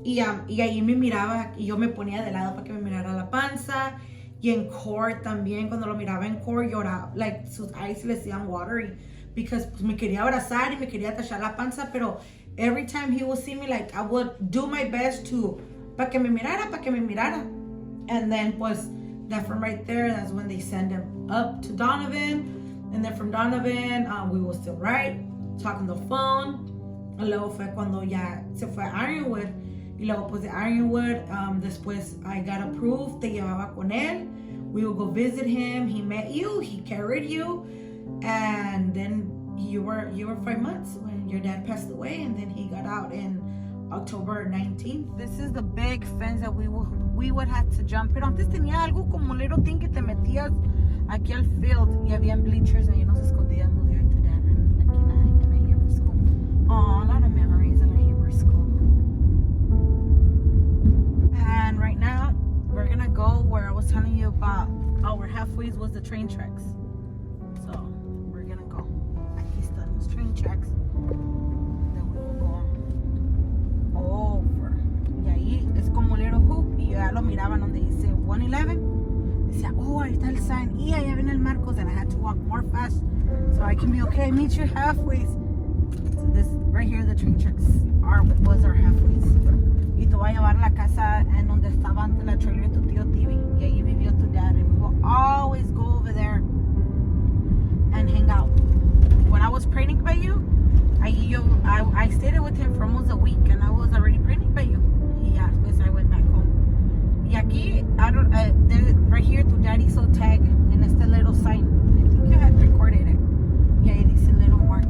y ahí me miraba y yo me ponía de lado para que me mirara la panza. Y en court también, cuando lo miraba en court lloraba, like sus eyes le hacían watery because pues, me quería abrazar y me quería tachar la panza, pero every time he would see me, like I would do my best to, para que me mirara. And then pues that from right there, that's when they send him up to Donovan. And then from Donovan, we were still talk on the phone. Y luego fue cuando ya se fue a Ironwood. Y luego pues de Ironwood, después I got approved, te llevaba con él. We would go visit him. He met you, he carried you. And then you were 5 months when your dad passed away. And then he got out in October 19th. This is the big fence that we would have to jump. Pero antes tenía algo como un little thing que te metías aquí al field y habían bleachers y nos escondíamos yo y tu dad aquí en la Heber School. Oh, a lot of memories in the Heber School. And right now, we're gonna go where I was telling you about our halfways was the train tracks. So, we're gonna go. Aquí están los train tracks. Then we will go over. Y ahí es como un little hoop y yo ya lo miraban donde dice 111. Decía, oh, ahí está el sign. Y allá viene el Marcos, and I had to walk more fast so I can be okay. I meet you halfway. So this right here, the train tracks was our halfways. Y te voy a llevar a la casa en donde estaba antes la trailer de tu tío Tibi. Y ahí vivió tu dad. And we will always go over there and hang out. When I was pregnant by you, I stayed with him for almost a week, and I was already pregnant by you. Yeah, because I went back home. Y aquí, right here, tu dad hizo tag en este little sign. I think you had recorded it. Y ahí dice little more.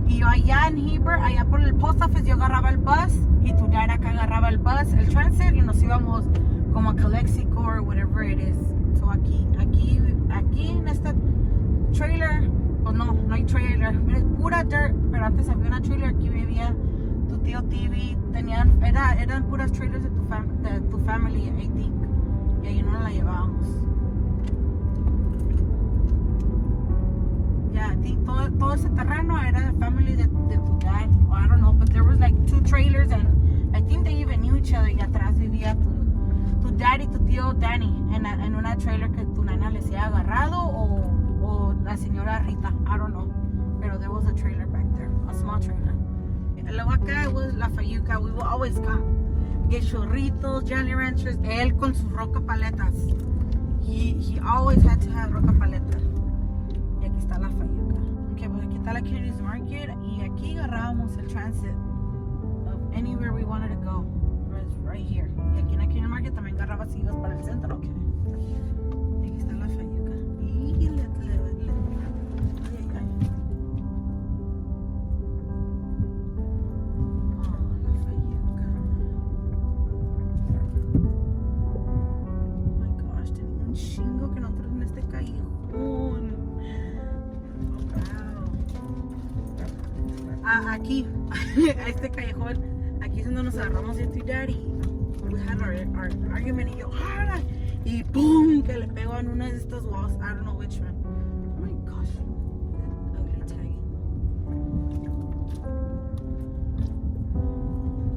Y yo allá en Heber, allá por el post office, yo agarraba el bus y tu dad acá agarraba el bus, el transit, y nos íbamos como a Calexico or whatever it is. So aquí en esta trailer, pues no hay trailer, es pura dirt, pero antes había una trailer, aquí vivía tu tío TV, eran puras trailers de tu family, I think, y ahí no nos la llevábamos. Yeah, I think todo ese terreno era the family de tu dad, or I don't know, but there was like 2 trailers and I think they even knew each other, y atrás vivía tu dad y tu tío Danny en una trailer que tu nana les había agarrado o la señora Rita, I don't know, pero there was a trailer back there, a small trailer. Luego acá was La Fayuca, we will always come, get churritos, Jolly Ranchers, él con sus roca paletas, he always had to have roca paleta. Y aquí está La Fayuca, okay, pues aquí está la Kennedy's Market y aquí agarrábamos el transit of anywhere we wanted to go, right here. Y aquí en la Kennedy's Market también agarrabas si ibas para el centro, okay. Y aquí está La Fayuca. Y ay, ay. Chingo que nosotros en este callejón. Aquí, a este callejón, aquí es donde nos agarramos de tu daddy. We had our argument y yo, ¡ah! Y ¡pum! Que le pegó en una de estas walls. I don't know which one. Oh my gosh. That ugly tag.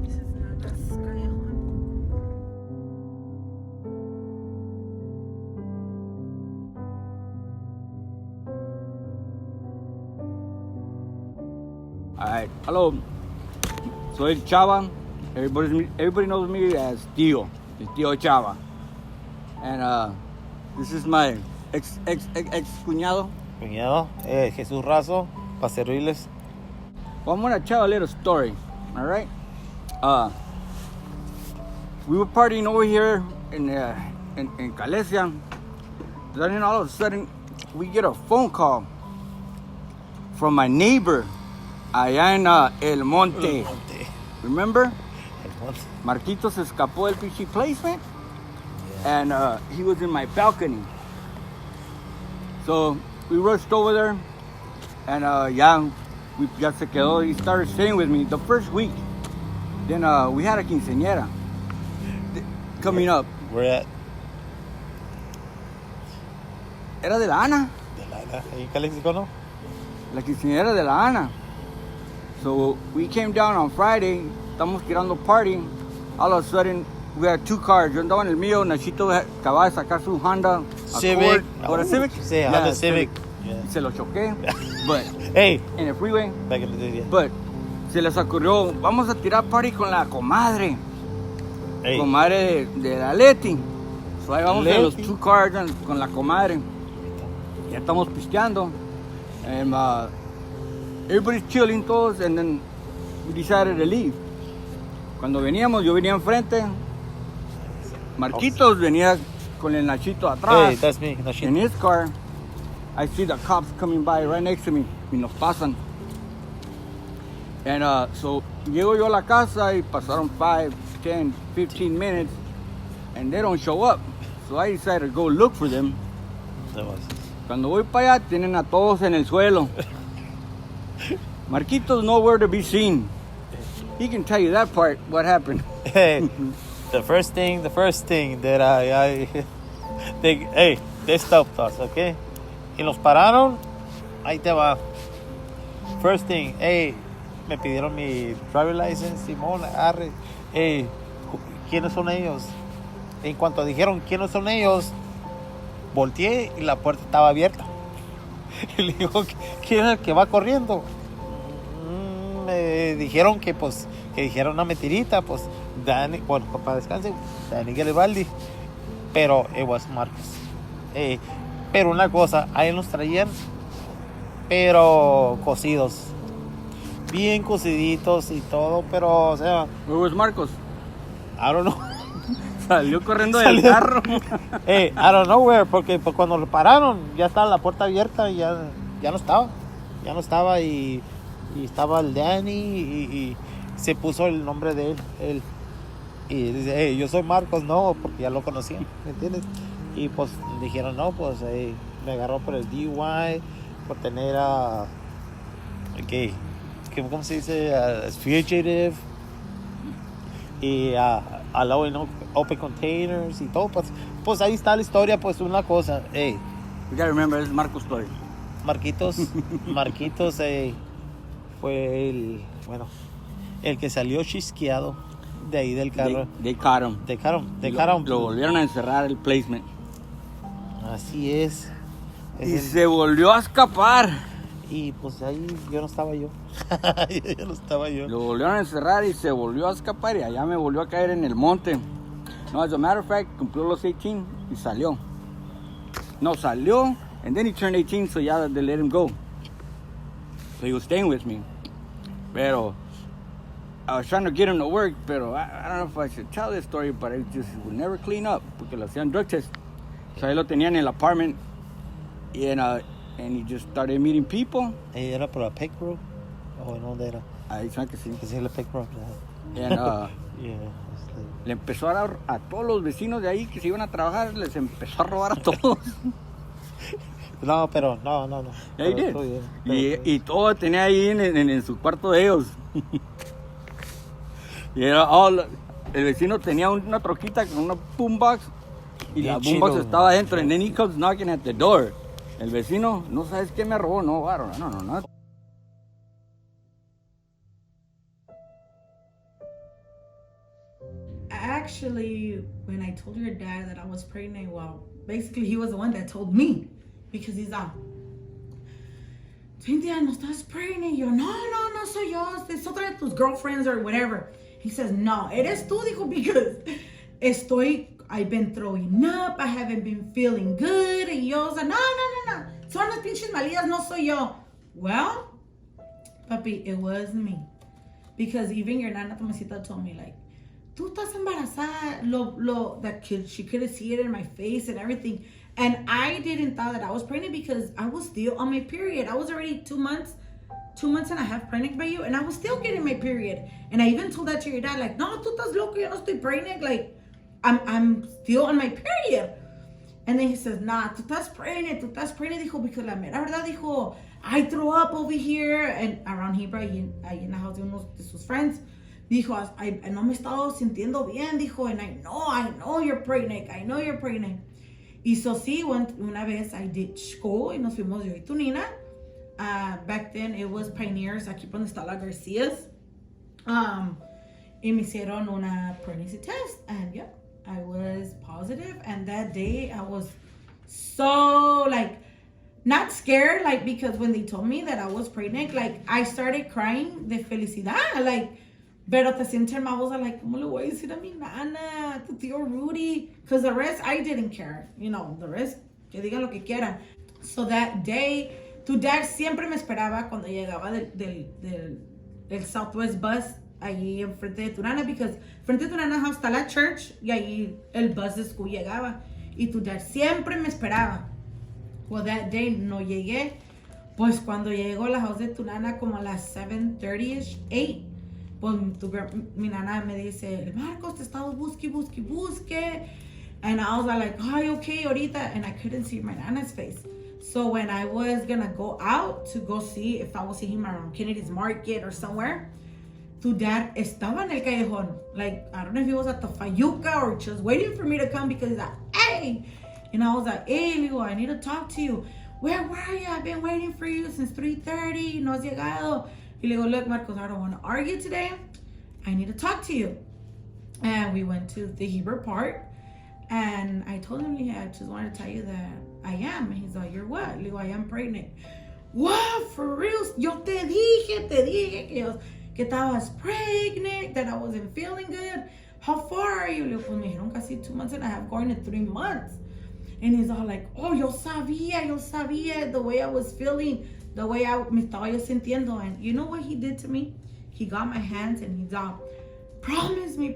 This is not this callejón. Alright, hello. Soy Chava. Everybody knows me as Tío. El Tío Chava. And this is my ex cuñado. Cuñado, Jesús Razo, para servirles. Well, I'm gonna tell a little story. Alright? We were partying over here in Calesia. Then all of a sudden, we get a phone call from my neighbor allá en El Monte. Remember? Marquito se escapó del PC placement, and he was in my balcony. So we rushed over there, and ya se quedó. He started staying with me the first week. Then we had a quinceañera coming up. Where at? Era de la Ana. De la Ana, ahí en Calexico, ¿no? La quinceañera de la Ana. So we came down on Friday. Estamos tirando party. All of a sudden, we had 2 cars. Yo andaba en el mío. Nachito acababa de sacar su Honda Civic. Accord. What, a Civic? Sí, Honda Civic. Yeah. Se lo choqué. But Hey, in the freeway. back in the day, yeah. But se les ocurrió, vamos a tirar party con la comadre. Hey. Comadre de la Leti. So ahí vamos en los Leti. 2 cars con la comadre. Ya estamos pisteando. And everybody's chilling todos. And then we decided to leave. Cuando veníamos, yo venía enfrente. Marquitos venía con el Nachito atrás. Hey, that's me, In Nachito. his car, I see the cops coming by right next to me. Y nos pasan. And so llego yo a la casa y pasaron 5, 10, 15 minutes. And they don't show up. So I decided to go look for them. That was- Cuando voy para allá, tienen a todos en el suelo. Marquitos nowhere to be seen. He can tell you that part, what happened. Hey, the first thing that they stopped us, okay? Y nos pararon, ahí te va. First thing, hey, me pidieron mi driver license, Simón, arre. Hey, ¿quiénes son ellos? En cuanto dijeron quiénes son ellos, volteé y la puerta estaba abierta. Y le digo, ¿quién es el que va corriendo? Me dijeron que dijeron una mentirita, pues Dani, bueno, papá descanse, Dani Garibaldi, pero it was Marcos. Pero una cosa, ahí nos traían, pero cocidos, bien cociditos y todo, pero o sea, Where was Marcos? I don't know. Salió corriendo del carro. I don't know where, porque pues, cuando lo pararon ya estaba la puerta abierta y ya no estaba y Y estaba el Danny y se puso el nombre de él. Y dice, hey, yo soy Marcos, no, porque ya lo conocía, ¿me entiendes? Y pues dijeron, no, pues me agarró por el DUI, por tener ¿cómo se dice? Fugitive. Y allowing open containers y todo. Pues ahí está la historia, pues una cosa. Hey, You gotta remember, it's Marco's story. Marquitos fue el que salió chisqueado de ahí del carro. They caught him. They caught him. Lo volvieron a encerrar el placement. Así es. Y se volvió a escapar. Y pues ahí yo no estaba yo. Lo volvieron a encerrar y se volvió a escapar y allá me volvió a caer en el monte. No, as a matter of fact, cumplió los 18 y salió. No, salió, and then he turned 18, so yeah, they let him go. So he was staying with me. Pero I was trying to get him to work, pero I don't know if I should tell this story, but it just would never clean up porque le hacían drug test. So ahí lo tenían en el apartment and he just started meeting people. ¿Era por la Peck Road? ¿O no dónde era? Ahí saben que sí. Que sí, la Peck Road. And, Yeah. le empezó a dar a todos los vecinos de ahí que se iban a trabajar, les empezó a robar a todos. No, pero no. Ahí y todo tenía ahí en su cuarto de ellos. Y era el vecino tenía una troquita con una boombox y Bien la boombox chido, estaba ¿no? adentro. And then he comes knocking at the door. El vecino, no sabes qué me robó, no, varón, no. Actually, when I told your dad that I was pregnant, well, basically he was the one that told me because he's Cynthia, no estás pregnant. Yo, no soy yo. Es otra de tus girlfriends or whatever. He says, no, eres tú, dijo, because I've been throwing up, I haven't been feeling good. Y yo, no. Son las pinches malidas, no soy yo. Well, papi, it was me. Because even your nana Tomasita told me, like, tú estás embarazada, that she couldn't see it in my face and everything. And I didn't thought that I was pregnant because I was still on my period. I was already 2 months and a half pregnant by you, and I was still getting my period. And I even told that to your dad, like, no, tú estás loco, yo no estoy pregnant. Like, I'm still on my period. And then he says, nah, tú estás pregnant, dijo, because la mera verdad, dijo, I threw up over here, and around here, ahí en la house de uno de sus friends. Dijo, no me he estado sintiendo bien, dijo, and I know you're pregnant, Y so sí, una vez I did go y nos fuimos yo y tu Nina. Back then it was Pioneers, aquí donde está la Garcias. Y me hicieron una pregnancy test, and yeah, I was positive, and that day I was so, like, not scared, like, because when they told me that I was pregnant, like, I started crying de felicidad, like, pero te sientes my voz, like, ¿cómo le voy a decir a mi nana, tu tío Rudy? Because the rest, I didn't care, the rest, que digan lo que quieran. So that day, tu dad siempre me esperaba cuando llegaba del Southwest bus, allí enfrente de tu nana, because frente de tu nana house está la church, y ahí el bus de school llegaba, y tu dad siempre me esperaba. Well, that day no llegué, pues cuando llegó a la house de tu nana como a las 7:30ish, 8, pues mi nana me dice, Marcos, te estaba busque. And I was like, ay, okay, ahorita. And I couldn't see my nana's face. So when I was gonna go out to go see if I would see him around Kennedy's Market or somewhere, tu dad estaba en el callejón. Like, I don't know if he was at the Fayuca or just waiting for me to come because he's like, hey. And I was like, hey, Leo, I need to talk to you. Where were you? I've been waiting for you since 3:30. No has llegado. Y le digo, look, Marcos, I don't want to argue today. I need to talk to you. And we went to the Heber Park. And I told him, yeah, I just wanted to tell you that I am. And he's like, you're what? Le digo, I am pregnant. What? For real? Yo te dije que estabas pregnant, that I wasn't feeling good. How far are you? Le digo, pues me dijeron casi 2 months and a half, going to 3 months. And he's all like, oh, yo sabía the way I was feeling, the way me estaba yo sintiendo. And you know what he did to me? He got my hands and he's all, promise me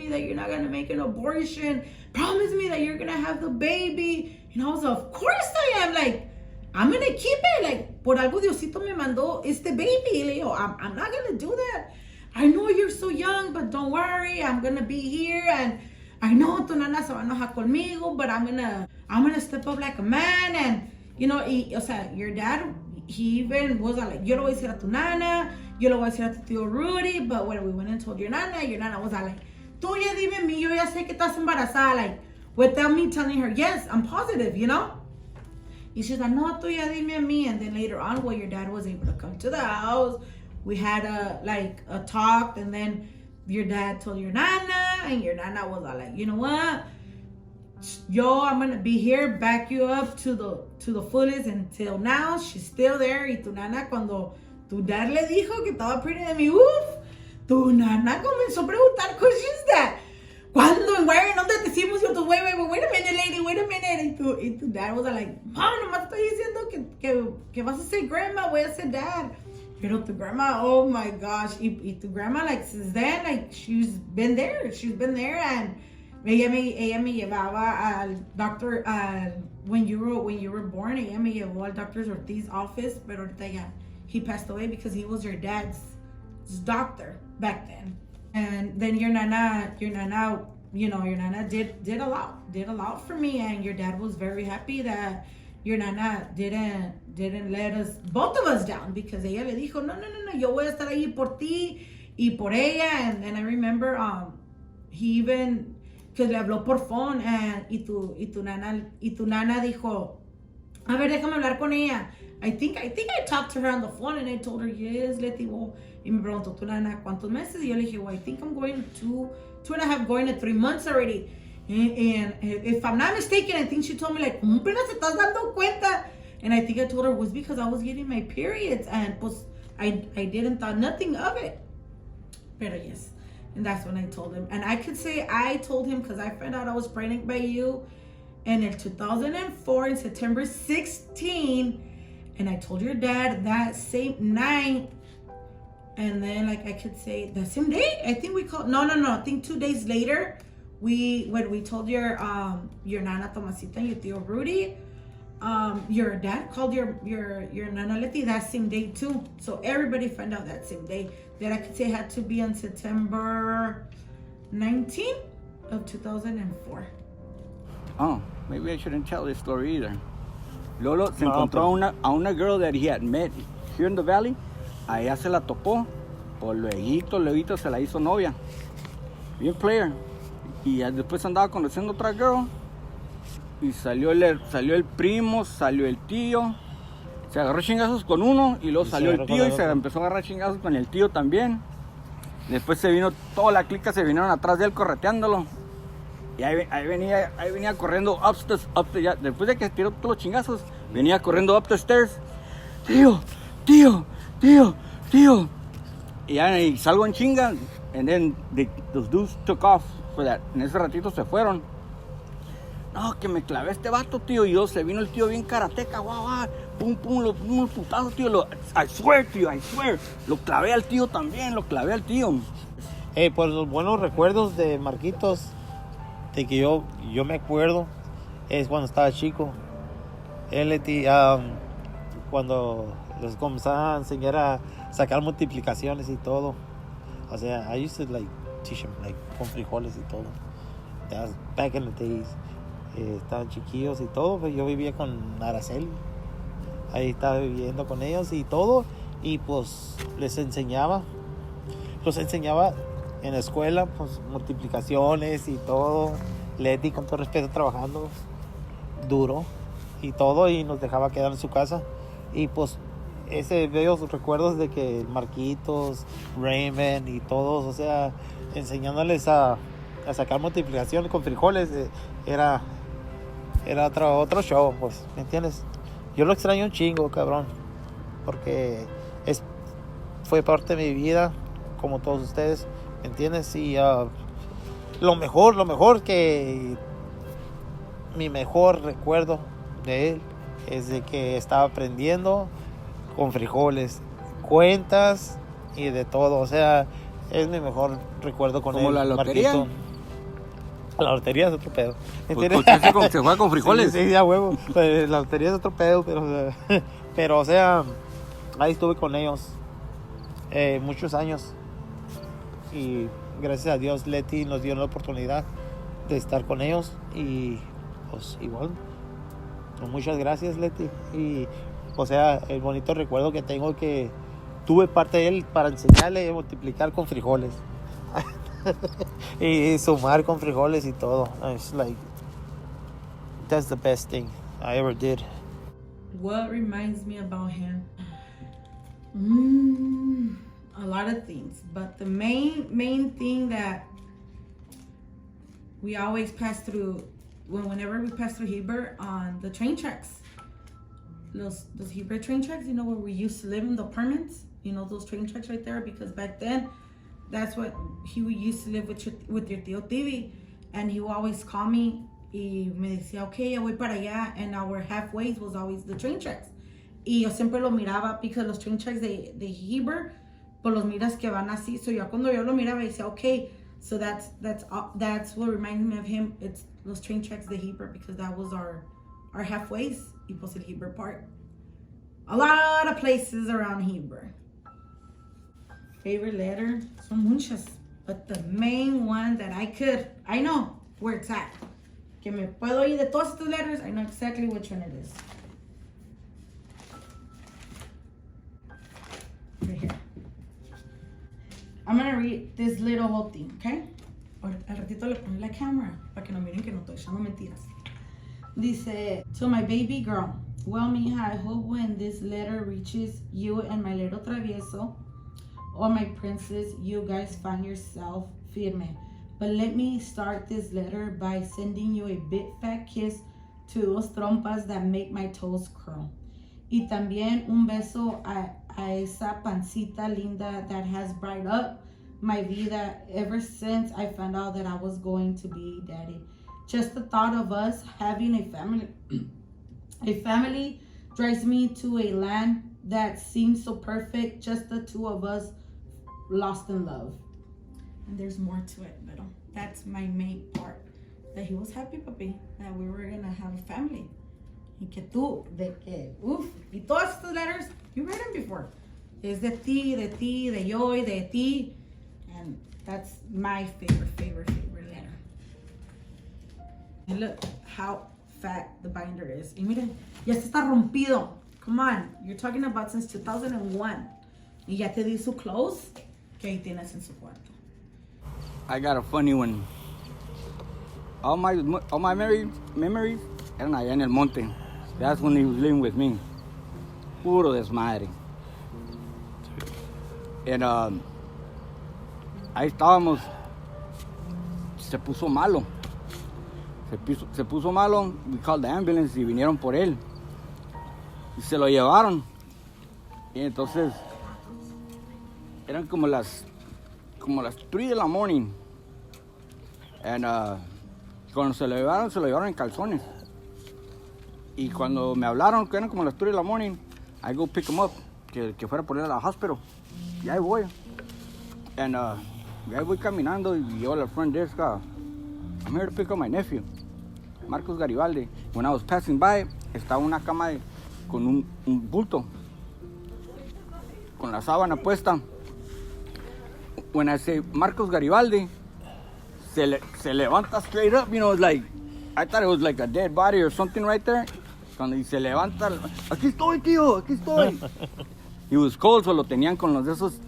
that you're not going to make an abortion. Promise me that you're going to have the baby. And I was like, of course I am. Like, I'm gonna keep it. Like, por algo Diosito me mandó este baby. Le digo, I'm not gonna do that. I know you're so young, but don't worry. I'm gonna be here, and I know tu nana se va a enojar conmigo, but I'm gonna step up like a man. And, you know, o sea, your dad, he even was like, yo lo voy a decir a tu nana, yo lo voy a decir a tu tío Rudy, but when we went and told your nana was like, tú ya dime a mí, yo ya sé que estás embarazada, like, without me telling her, yes, I'm positive, you know? And she's like, no, tú ya dime a mí. And then later on, when your dad was able to come to the house, we had a talk, and then your dad told your nana, and your nana was all like, you know what? Yo, I'm gonna be here, back you up to the fullest. Until now, she's still there. Y tu nana, cuando tu dad le dijo que estaba pregnant de mí, tu nana comenzó a preguntar, who's that? ¿Cuándo? ¿En where? ¿Dónde te hicimos? Yo, wait a minute, lady, wait a minute. Y tu dad was like, Mom, nomás estoy diciendo que vas a ser grandma, voy a ser dad. Pero tu grandma, oh my gosh. Y tu grandma, like, since then, like, she's been there, and ella me llevaba al doctor, when you were born, ella me llevó al Dr. Ortiz office, pero ahorita ya, he passed away because he was your dad's doctor back then. And then your nana, you know, your nana did a lot for me, and your dad was very happy that your nana didn't let us, both of us, down, because ella le dijo, no, yo voy a estar ahí por ti y por ella. And I remember, he even, que le habló por phone, and y tu nana dijo, a ver, déjame hablar con ella. I think I talked to her on the phone, and I told her, yes, Leti, well, y me preguntó tu nana, ¿cuántos meses? Y yo le dije, well, I think I'm going 2.5, going to 3 months already. And if I'm not mistaken, I think she told me, like, ¿cómo apenas te estás dando cuenta? And I think I told her it was because I was getting my periods, and pues I didn't thought nothing of it. Pero yes, and that's when I told him. And I could say I told him because I found out I was pregnant by you, and in 2004, in September 16, and I told your dad that same night. And then, like, I could say the same day, I think we called, no, I think 2 days later, when we told your nana Tomasita and your tío Rudy, your dad called your nana Leti that same day too. So everybody found out that same day. That I could say had to be on September 19 of 2004. Oh, maybe I shouldn't tell this story either. Lolo se encontró a una girl that he had met here in the valley. A ella se la topó. Por luego se la hizo novia. Bien player. Y después andaba conociendo otra girl. Y salió el primo, salió el tío. Se agarró chingazos con uno. Y luego salió el tío y se empezó a agarrar chingazos con el tío también. Después se vino toda la clica, se vinieron atrás de él correteándolo. Y ahí venía corriendo ya, después de que tiró todos los chingazos, venía corriendo up the stairs. Tío. Y salgo en chinga. And then those dudes took off for that. En ese ratito se fueron. No, que me clavé a este vato, tío. Y se vino el tío bien karateca, guau. Pum, un putazo, tío. I swear. Lo clavé al tío también, Pues los buenos recuerdos de Marquitos, de que yo me acuerdo, es cuando estaba chico. Él, cuando les comenzaba a enseñar a sacar multiplicaciones y todo. O sea, I used to teach them con frijoles y todo. That was back in the days. Estaban chiquillos y todo, pero yo vivía con Araceli. Ahí estaba viviendo con ellos y todo. Y pues les enseñaba. Los enseñaba en la escuela, pues multiplicaciones y todo. Leti, con todo respeto, trabajando duro y todo. Y nos dejaba quedar en su casa. Y pues bellos recuerdos de que Marquitos, Raymond y todos, o sea, enseñándoles a sacar multiplicaciones con frijoles, era otro show, pues, ¿me entiendes? Yo lo extraño un chingo, cabrón, porque fue parte de mi vida, como todos ustedes, ¿me entiendes? Y lo mejor que mi mejor recuerdo de él es de que estaba aprendiendo con frijoles, cuentas y de todo, o sea, es mi mejor recuerdo con él. ¿Como la lotería? Marquito. La lotería es otro pedo. Pues usted se juega con frijoles. Sí, a huevo. Pues, la lotería es otro pedo, pero o sea, ahí estuve con ellos muchos años. Y gracias a Dios, Leti nos dio la oportunidad de estar con ellos. Y pues igual, pues, muchas gracias, Leti. Y o sea, el bonito recuerdo que tengo que tuve parte de él para enseñarle a multiplicar con frijoles. Y sumar con frijoles y todo. It's like, that's the best thing I ever did. What reminds me about him? A lot of things, but the main thing that we always pass through whenever we pass through Heber on the train tracks. Those Heber train tracks, you know, where we used to live in the apartments. You know, those train tracks right there, because back then, that's what he used to live with your tío Tibi, and he would always call me y me decía, okay, ya voy para allá, and our halfways was always the train tracks. Y yo siempre lo miraba, because los train tracks de Heber, pues los miras que van así. So yo cuando yo lo miraba decía, okay, so that's what reminds me of him. It's los train tracks de Heber, because that was our halfways, y pues el Heber part. A lot of places around Heber. Favorite letter, son muchas, but the main one that I know where it's at. Que me puedo ir de todas estas letters, I know exactly which one it is. Right here. I'm gonna read this little whole thing, okay? Al ratito le pongo la camera, para que no miren que no estoy echando mentiras. Dice, to my baby girl, well, mija, I hope when this letter reaches you and my little travieso, or my princess, you guys find yourself firme. But let me start this letter by sending you a big fat kiss to those trompas that make my toes curl. Y también un beso a esa pancita linda that has brightened up my vida ever since I found out that I was going to be daddy. Just the thought of us having a family drives me to a land that seems so perfect, just the two of us lost in love. And there's more to it, but that's my main part. That he was happy, papi, that we were gonna have a family. Y que tú, de que, y todas estas letters, you read them before. Es de ti, de yo, y de ti. And that's my favorite letter. And look how fat the binder is. Y miren, ya se está rompido. Come on, you're talking about since 2001. Y ya te di su clothes, que ahí tienes en su cuarto. I got a funny one. All my memories eran allá en el monte. That's when he was living with me. Puro desmadre. And ahí estábamos. Se puso malo. Se puso malo. We called the ambulance y vinieron por él. Y se lo llevaron. Y entonces eran como las 3 de la morning. And cuando se lo llevaron en calzones. Y cuando me hablaron que eran como las 3 de la morning, I go pick him up, que fuera por él a la hospital. Y ahí voy. And y ahí voy caminando y yo a la front desk, I'm here to pick up my nephew, Marcos Garibaldi. When I was passing by, estaba una cama con un bulto, con la sábana puesta. When I say Marcos Garibaldi, se levanta straight up, you know, like, I thought it was like a dead body or something right there. Cuando se levanta, aquí estoy, tío, aquí estoy. He was cold, so lo tenían con esos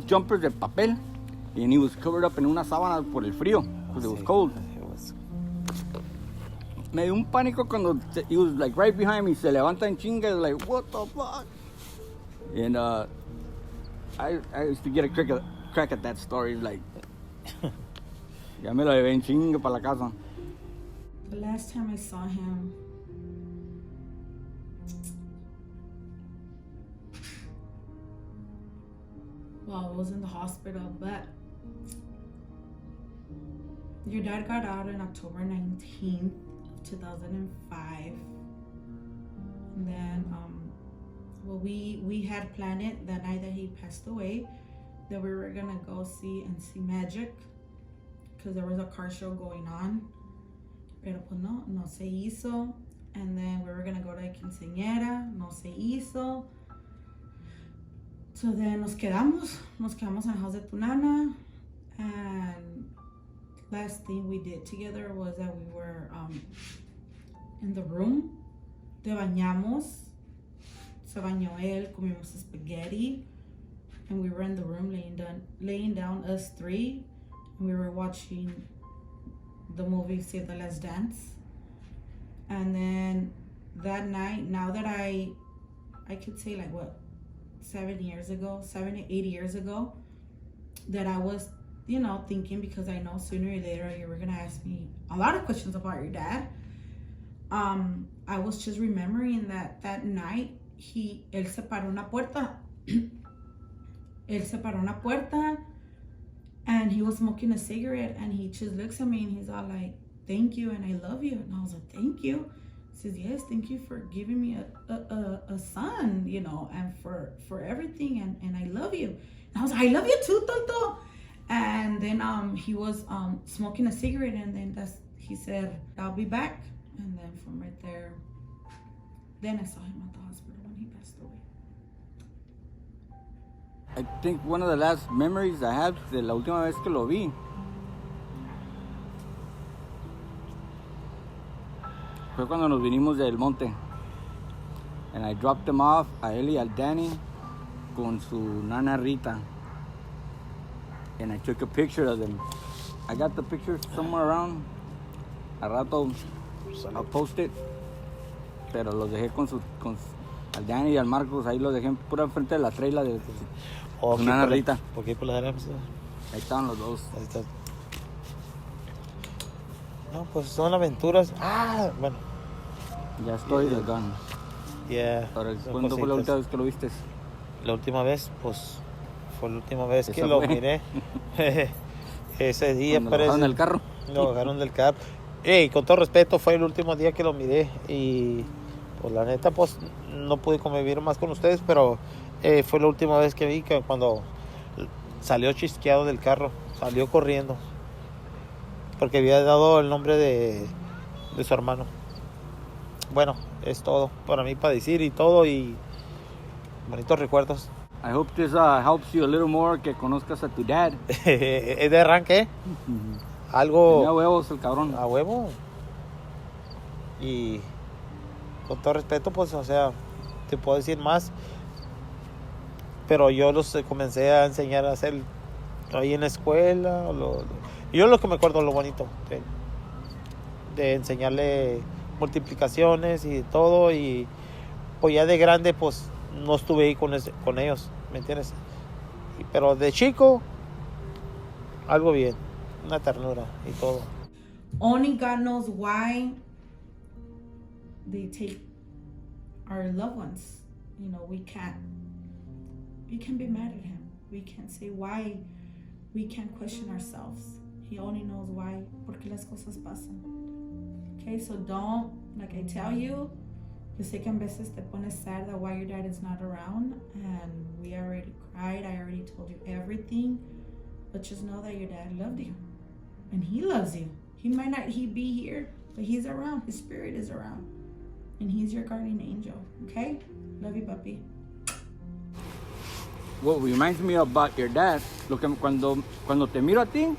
jumpers de papel. And he was covered up en una sábana por el frío, because it was cold. Me dio un pánico cuando he was like right behind me, se levanta en chinga, like, what the fuck? And I used to get a crack at that story, like, ya me lo llevé en chinga para la casa. The last time I saw him, well, I was in the hospital, but your dad got out on October 19th of 2005. And then, well, we had planned it that night that he passed away, that we were gonna go see Magic, because there was a car show going on. Pero pues no se hizo. And then we were gonna go to quinceañera, no se hizo. So then nos quedamos en the house de tu nana. And last thing we did together was that we were in the room. Te bañamos. Se bañó él, comimos spaghetti. And we were in the room laying down us three. And we were watching the movie Save the Last Dance. And then that night, now that I could say like what, 7 to 8 years ago, that I was, thinking, because I know sooner or later you were gonna ask me a lot of questions about your dad. I was just remembering that night, él se paró una puerta. Él se paró una puerta, and he was smoking a cigarette, and he just looks at me and he's all like, "Thank you, and I love you." And I was like, "Thank you." He says, "Yes, thank you for giving me a son, and for everything, and I love you." And I was like, "I love you too, Toto." And then he was smoking a cigarette, and then he said, "I'll be back." And then from right there, then I saw him at the hospital when he passed away. I think one of the last memories I had de la última vez que lo vi fue cuando nos vinimos del monte. And I dropped them off a él y al Danny con su nana Rita. And I took a picture of them. I got the picture somewhere around. A rato I'll post it. Pero los dejé al Danny y al Marcos, ahí los dejé pura enfrente de la traila de su nana Rita. ¿Por qué por la arena? Ahí estaban los dos. Ahí está. No, pues son aventuras. Bueno. Ya estoy de gun. Yeah. ¿Cuándo fue la última vez que lo viste? La última vez, pues, fue la última vez que Esa lo fue. miré. Ese día Cuando parece. lo bajaron del carro. Lo bajaron del carro. Con todo respeto, fue el último día que lo miré. Y, pues, la neta, pues, no pude convivir más con ustedes, pero fue la última vez que vi que cuando salió chisqueado del carro, salió corriendo. Porque había dado el nombre de su hermano. Bueno, es todo para mí para decir y todo, y bonitos recuerdos. I hope this helps you a little more, que conozcas a tu dad. ¿Es de arranque? Algo Tenía huevos el cabrón. a huevo. Y con todo respeto, pues, o sea, te puedo decir más. Pero yo los comencé a enseñar a hacer ahí en la escuela. Yo lo que me acuerdo, lo bonito de enseñarle multiplicaciones y todo. Y pues ya de grande, pues no estuve ahí con ellos, ¿me entiendes? Pero de chico, algo bien, una ternura y todo. Only God knows why they take our loved ones. We can't be mad at him. We can't say why. We can't question ourselves. He only knows why, porque las cosas pasan. Okay, so don't, like I tell you, yo sé que a veces te pones sad that why your dad is not around, and we already cried, I already told you everything, but just know that your dad loved you, and he loves you. He might not be here, but he's around, his spirit is around, and he's your guardian angel, okay? Love you, papi. What reminds me about your dad, cuando te miro a ti,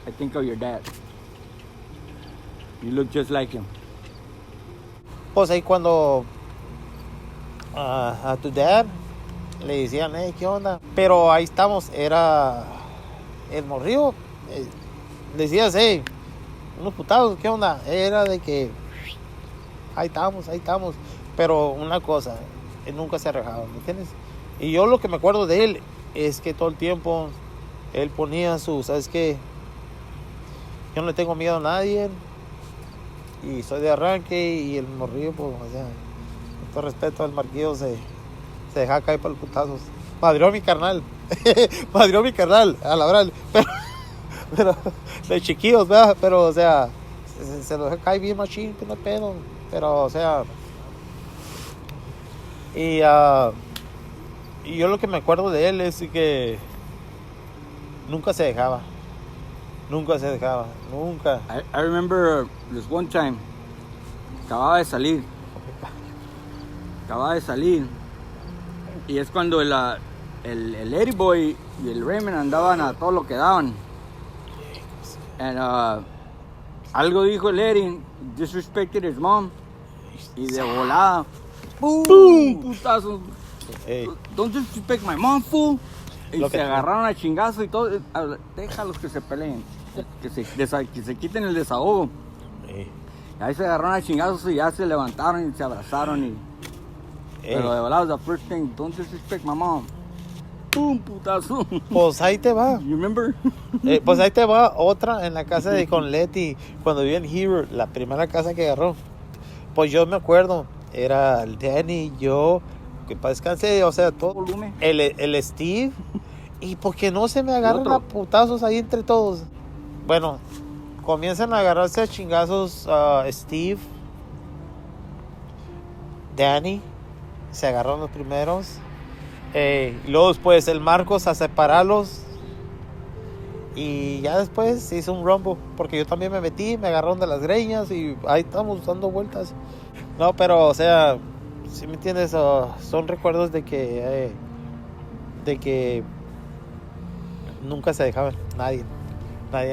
I think of your dad. You look just like him. Pues ahí cuando a tu dad le decían, ¿qué onda? Pero ahí estamos, era el morrillo. Le decías, unos putados, ¿qué onda? Era de que ahí estamos. Pero una cosa, él nunca se arrojaba, ¿me entiendes? Y yo lo que me acuerdo de él es que todo el tiempo él ponía ¿sabes qué? Yo no le tengo miedo a nadie. Y soy de arranque, y el morrillo, pues, o sea, con todo respeto, el marquillo se deja caer para los putazos. Madrió a mi carnal, a la verdad, pero de chiquillos, ¿verdad? Pero, o sea, se lo deja caer bien machín, que no pedo, pero, o sea, y yo lo que me acuerdo de él es que nunca se dejaba, Nunca se dejaba, nunca. I remember this one time, acababa de salir, y es cuando el Lady Boy y el Raymond andaban a todo lo que daban. And, algo dijo el Eddie, disrespected his mom, y de volada, ¡boom! Putazo. Ey, Don't disrespect my mom, fool. Y Lo se que- agarraron a chingazo y todo. Déjalos que se peleen, que se quiten el desahogo. ey, Y ahí se agarraron a chingazos y ya se levantaron y se abrazaron. ey. Pero de volada, the first thing, don't disrespect my mom. ¡Pum! Putazo. Pues ahí te va. You remember? Pues ahí te va otra en la casa de con Leti, cuando vivía en Heber, la primera casa que agarró. Pues yo me acuerdo, era el Danny, yo, que para descanse, o sea, todo. Volumen. El Steve, y porque no se me agarran otro. a putazos ahí entre todos. Bueno, comienzan a agarrarse a chingazos Steve, Danny, se agarraron los primeros. Luego después el Marcos a separarlos. Y ya después se hizo un rumble. Porque yo también me metí, me agarraron de las greñas y ahí estamos dando vueltas. No, pero o sea, si me entiendes, son recuerdos de que nunca se dejaban, nadie,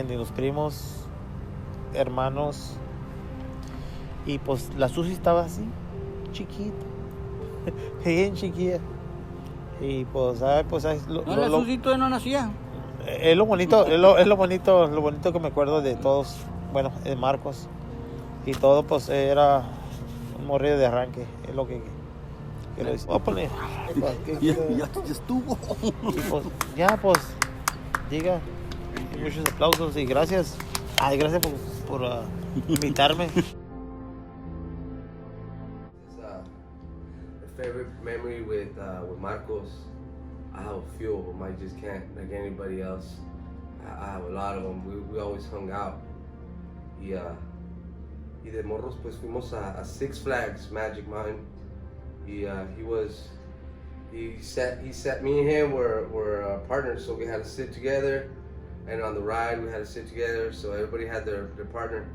ni los primos, hermanos. Y pues la Susi estaba así, chiquita, bien chiquilla. Y pues, No, el Azucito no nacía. es lo bonito, lo bonito que me acuerdo de todos, bueno, de Marcos y todo, pues era un morrillo de arranque, es lo que quiero decir. Voy a poner, Ya estuvo. pues, ya, pues, diga, muchos aplausos y gracias. Ay, gracias por invitarme. A favorite memory with Marcos. I have a few of them. I just can't like anybody else. I have a lot of them. We always hung out. Y de morros pues fuimos a Six Flags Magic Mountain. He set me and him were partners, so we had to sit together. And on the ride we had to sit together, so everybody had their partner.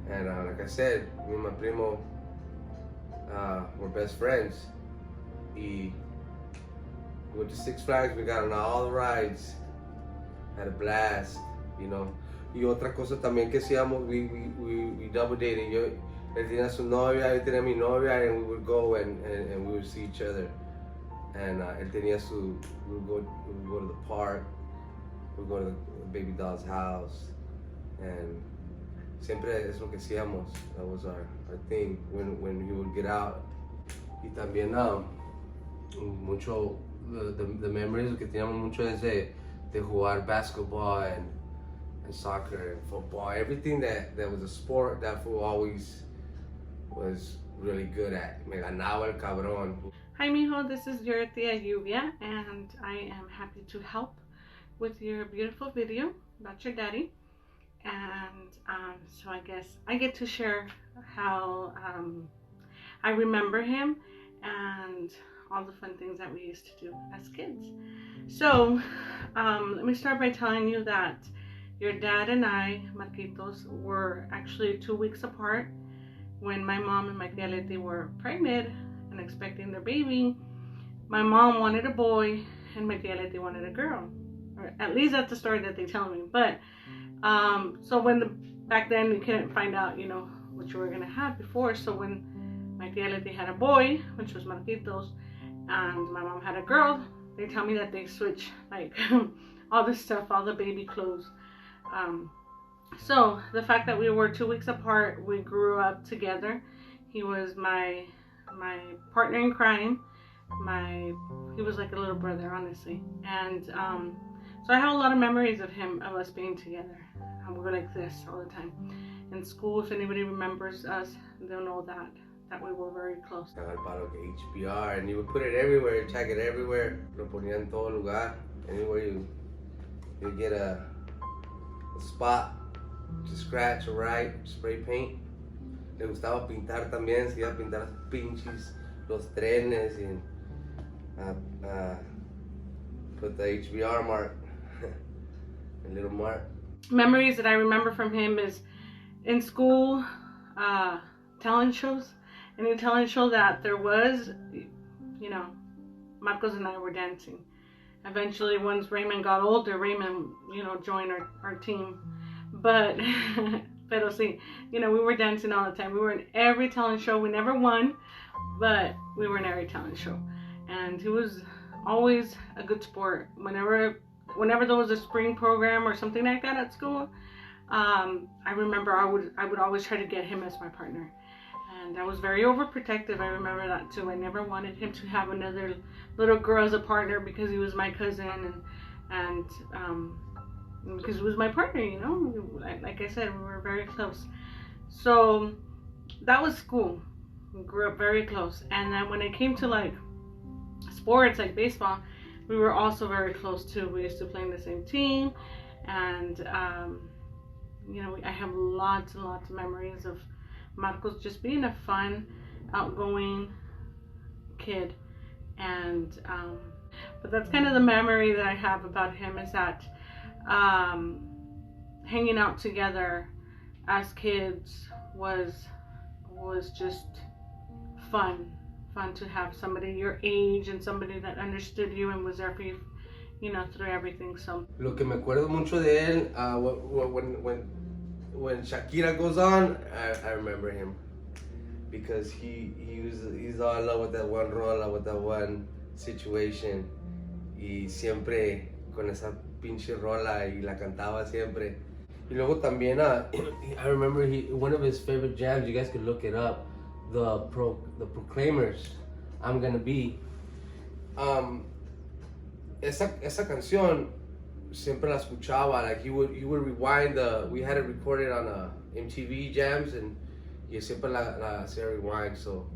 And like I said, me and my primo were best friends. We went to Six Flags, we got on all the rides, had a blast, you know. Y otra cosa también que hacíamos, we double dated. Él tenía su novia, yo tenía mi novia, and we would go and we would see each other. And él tenía we would go to the park, we would go to the baby doll's house, and siempre es lo que hacíamos. That was our thing when he would get out. Y también mucho the memories que teníamos mucho es de jugar basketball and soccer and football, everything that was a sport that fool always was really good at. Me ganaba el cabrón. Hi, mijo. This is your tia Lluvia, and I am happy to help with your beautiful video about your daddy. And so I guess I get to share how I remember him and all the fun things that we used to do as kids. So let me start by telling you that your dad and I, Marquitos, were actually 2 weeks apart when my mom and my tia Leti were pregnant and expecting their baby. My mom wanted a boy and my tia Leti wanted a girl. Or at least that's the story that they tell me. But so back then you couldn't find out, you know, what you were gonna have before. So when my tia Leti had a boy, which was Marquitos, and my mom had a girl, they tell me that they switched like all the stuff, all the baby clothes. So the fact that we were 2 weeks apart, we grew up together. He was my partner in crime. He was like a little brother, honestly. And so I have a lot of memories of us being together. We were like this all the time. In school, if anybody remembers us, they'll know that we were very close. El palo que HBR, and you would put it everywhere, tag it everywhere. Lo ponía en todo lugar. Anywhere you get a spot to scratch or write, spray paint. Le gustaba pintar también, se iba a pintar pinches, los trenes, y put the HBR mark, a little mark. memories that I remember from him is in school, talent shows. Any talent show that there was, you know, Marcos and I were dancing. Eventually, once Raymond got older, Raymond, you know, joined our team. But, pero sí, you know, we were dancing all the time. We were in every talent show. We never won, but we were in every talent show. And he was always a good sport. Whenever there was a spring program or something like that at school, I remember I would always try to get him as my partner. And I was very overprotective. I remember that too. I never wanted him to have another little girl as a partner because he was my cousin and because he was my partner, you know. Like I said, we were very close. So that was school. We grew up very close. And then when it came to like sports, like baseball, we were also very close too. We used to play in the same team, and you know, I have lots and lots of memories of Marcos just being a fun, outgoing kid. And but that's kind of the memory that I have about him, is that hanging out together as kids was just fun to have somebody your age and somebody that understood you and was there for you, you know, through everything. So lo que me acuerdo mucho de él, when Shakira goes on, I remember him, because he's all in love with that one rola, with that one situation, y siempre con esa pinche rola, y la cantaba siempre. Y luego también, I remember one of his favorite jams, you guys could look it up, the Proclaimers, I'm Gonna Be. Esa canción siempre la escuchaba. Like he would rewind we had it recorded on MTV Jams, and y siempre la hacía rewind. So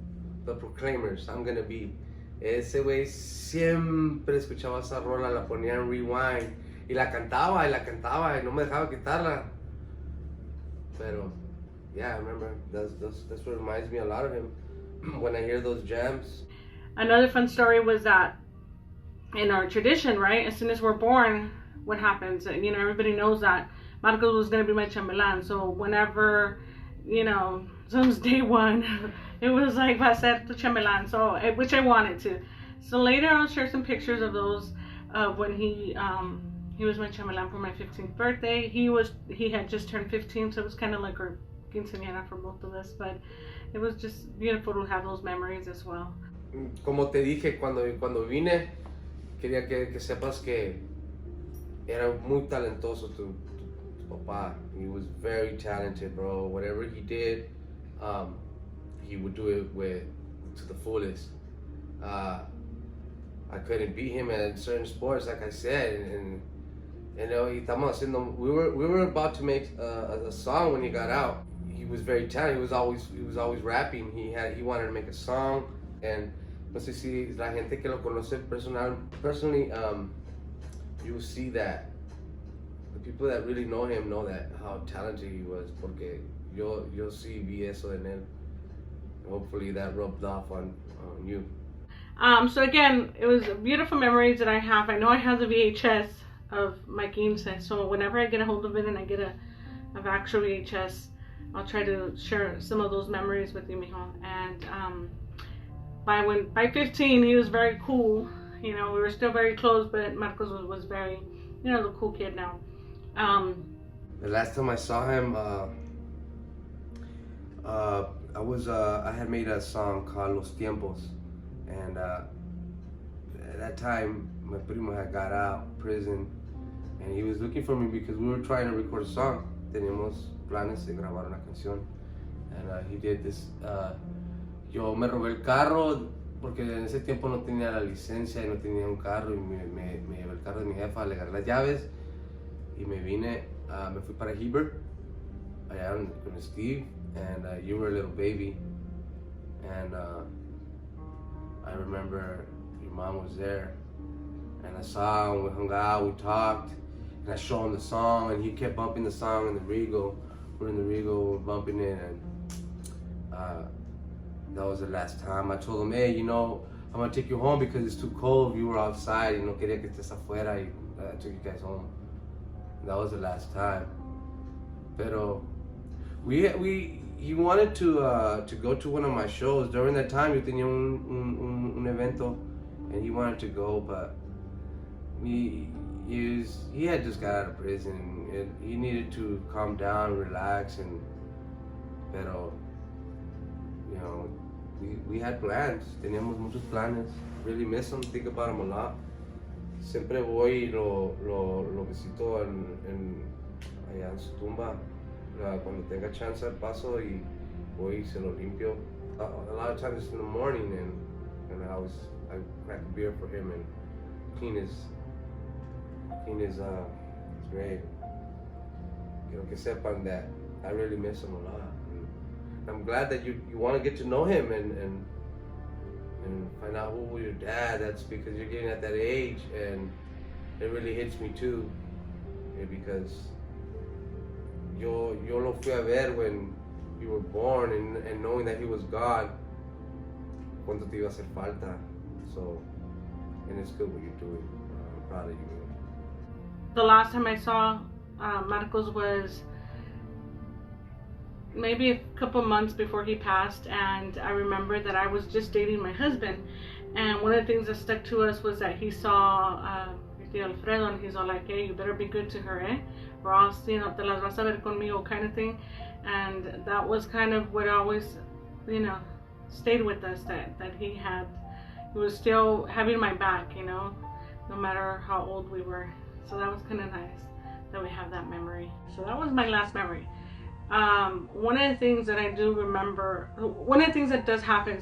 the Proclaimers, I'm Gonna Be. Ese güey siempre escuchaba esa rola, la ponía en rewind y la cantaba y no me dejaba quitarla. Pero yeah, I remember that's what reminds me a lot of him when I hear those jams. Another fun story was that in our tradition, right, as soon as we're born, what happens? You know, everybody knows that Marcos was going to be my chambelán. So whenever, you know, since day one, it was like, va a ser tu chambelán. So, which I wanted to. So later I'll share some pictures of those when he was my chambelán for my 15th birthday. He had just turned 15, so it was kind of like our quinceañera for both of us. But it was just beautiful to have those memories as well. Como te dije, cuando vine, quería que sepas que era muy talentoso tu papá. He was very talented, bro. Whatever he did, he would do it to the fullest. I couldn't beat him at certain sports, like I said, and you know, we were about to make a song when he got out. He was very talented. He was always rapping. He wanted to make a song, and no sé si la gente que lo conoce personally, you will see that the people that really know him know that how talented he was, porque yo sí vi eso en él. Hopefully that rubbed off on you. So again, it was beautiful memories that I have. I know I have the VHS of my quince, so whenever I get a hold of it and I get a actual VHS, I'll try to share some of those memories with you, mijo. And by 15, he was very cool. You know, we were still very close, but Marcos was very, you know, the cool kid now. The last time I saw him, I had made a song called Los Tiempos, and at that time my primo had got out prison, and he was looking for me because we were trying to record a song. Teníamos planes de grabar una canción, and he did this. Yo me robé el carro porque en ese tiempo no tenía la licencia y no tenía un carro, y me llevé el carro de mi jefa, le agarré las llaves y me vine, me fui para Heber, allá con Steve, and you were a little baby, and I remember your mom was there, and I saw him, we hung out, we talked, and I showed him the song, and he kept bumping the song in the Regal. We're in the Regal, we're bumping it, and that was the last time. I told him, hey, you know, I'm gonna take you home because it's too cold. You were outside, you know, quería que estés afuera, y I took you guys home. That was the last time. Pero he wanted to go to one of my shows. During that time, yo tenía un evento, and he wanted to go, but he had just got out of prison. And he needed to calm down, relax, pero you know, we had plans. Teníamos muchos planes. Really miss him. Think about him a lot. Siempre voy y lo visito allá en su tumba. Cuando tenga chance paso y voy y se lo limpio. A lot of times it's in the morning, and I crack a beer for him and clean his grave. Quiero que sepan that I really miss him a lot. And I'm glad that you want to get to know him and find out who was your dad. That's because you're getting at that age, and it really hits me too, because yo lo fui a ver when you were born, and knowing that he was God, cuánto te iba a hacer falta. So, and it's good what you're doing. I'm proud of you. The last time I saw Marcos was maybe a couple months before he passed, and I remember that I was just dating my husband, and one of the things that stuck to us was that he saw Alfredo, and he's all like, hey, you better be good to her, eh? Or else, you know, te las vas a ver conmigo kind of thing. And that was kind of what always, you know, stayed with us, that he was still having my back, you know, no matter how old we were. So that was kind of nice that we have that memory. So that was my last memory. One of the things that I do remember, one of the things that does happen,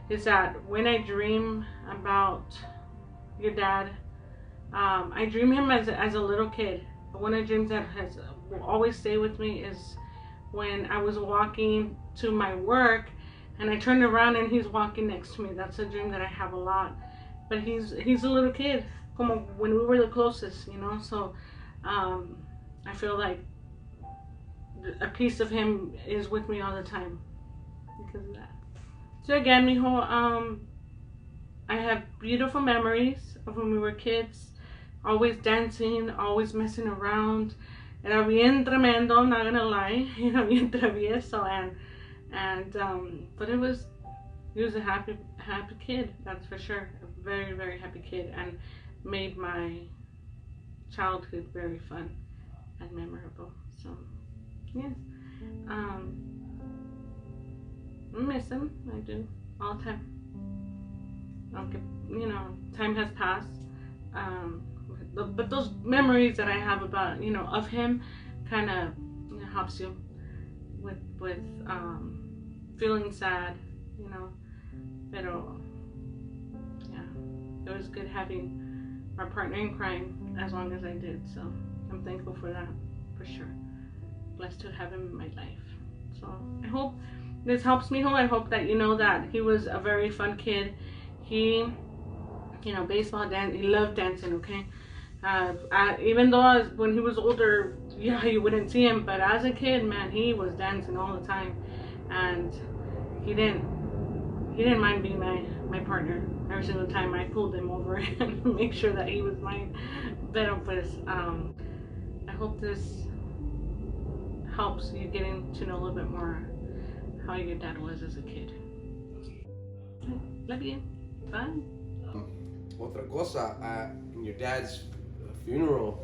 is that when I dream about your dad, I dream him as a little kid. One of the dreams that will always stay with me is when I was walking to my work and I turned around and he's walking next to me. That's a dream that I have a lot. But he's a little kid, como when we were the closest, you know. So I feel like a piece of him is with me all the time because of that. So again, mijo, I have beautiful memories of when we were kids, always dancing, always messing around. Era bien tremendo, I'm not gonna lie, you know, bien travieso, and but he was a happy kid, that's for sure. A very, very happy kid, and made my childhood very fun and memorable. So yes, I miss him. I do all the time. You know, time has passed, but those memories that I have about, you know, of him, kind of, you know, helps you with feeling sad, you know. Pero yeah, it was good having my partner in crime as long as I did. So I'm thankful for that, for sure. Blessed to have him in my life. So I hope this helps me. I hope that you know that he was a very fun kid. He, you know, baseball dance. He loved dancing. Okay, even though when he was older, yeah, you wouldn't see him. But as a kid, man, he was dancing all the time, and he didn't mind being my partner. Every single time I pulled him over and make sure that he was mine. Pero pues, I hope this helps you getting to know a little bit more how your dad was as a kid. Love you. Bye. Otra cosa, in your dad's funeral,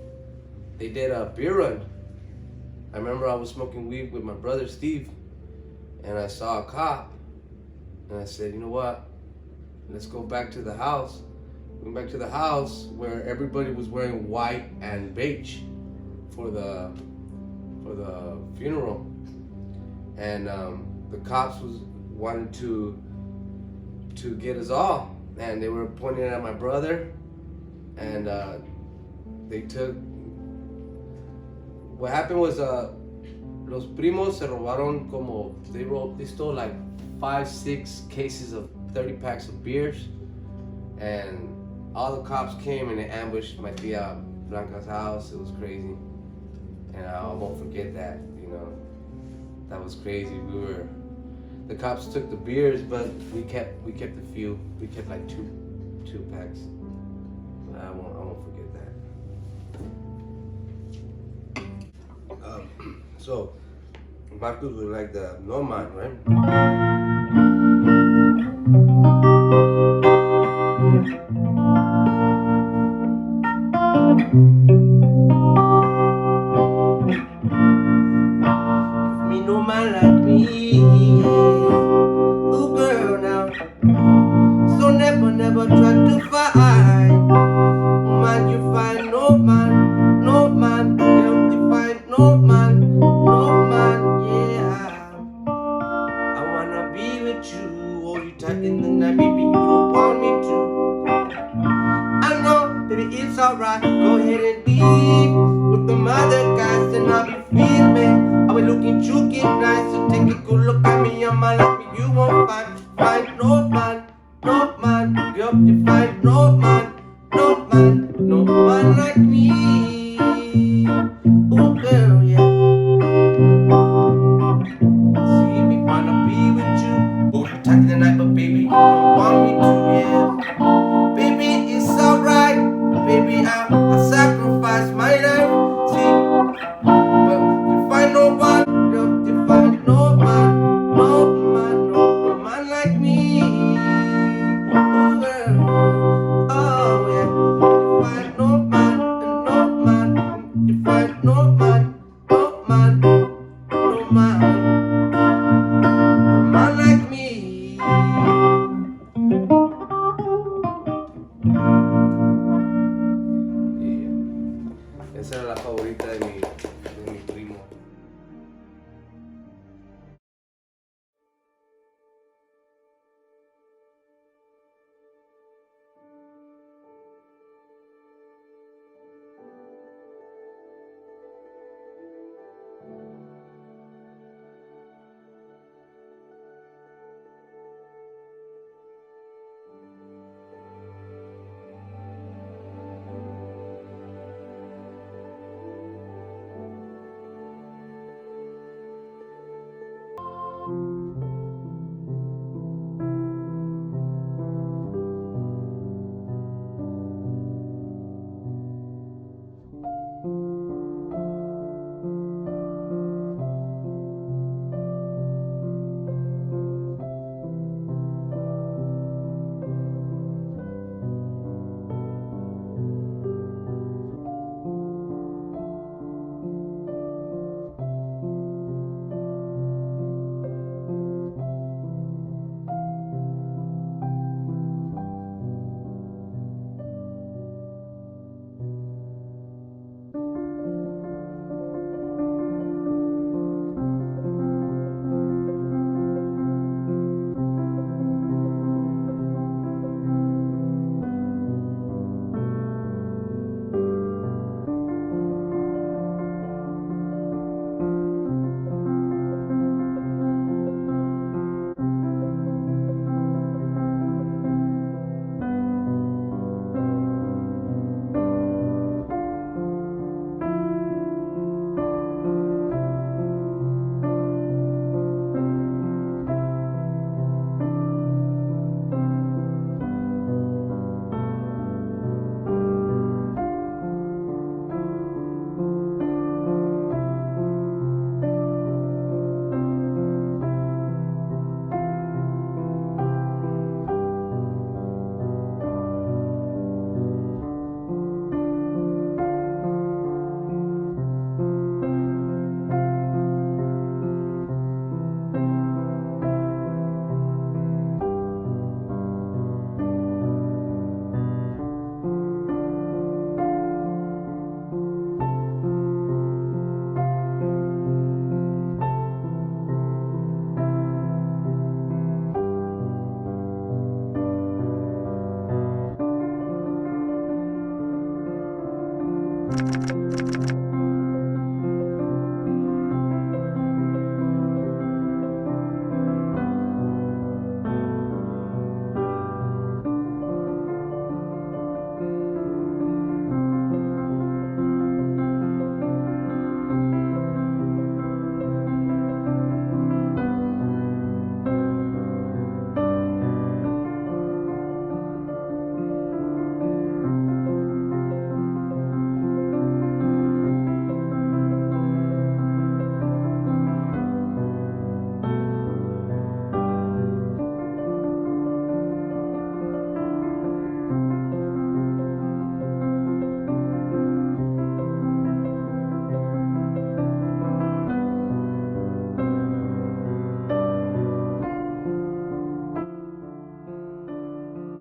they did a beer run. I remember I was smoking weed with my brother Steve, and I saw a cop, and I said, you know what? Let's go back to the house. We went back to the house where everybody was wearing white and beige for the funeral, and the cops was wanting to get us all, and they were pointing at my brother, and they took. What happened was los primos se robaron como they stole like 5-6 cases of 30 packs of beers, and all the cops came and they ambushed my tia Blanca's house. It was crazy, and I won't forget that. You know, that was crazy. The cops took the beers, but we kept a few. We kept like two packs. I won't forget that. So, Marcos would like the no man, right? Me no man like me, yeah. Ooh, girl, now. So never try to find. Man, you find no man. Girl, you find no man, yeah. I wanna be with you, hold you tight in the night, baby. You don't want me to. I know, baby, it's alright. Go ahead and leave with the other guys, and I'll be feeling. I'll be looking chooky nice, so take a good look at me. I'm like me, you won't find no man. Girl, you find no man.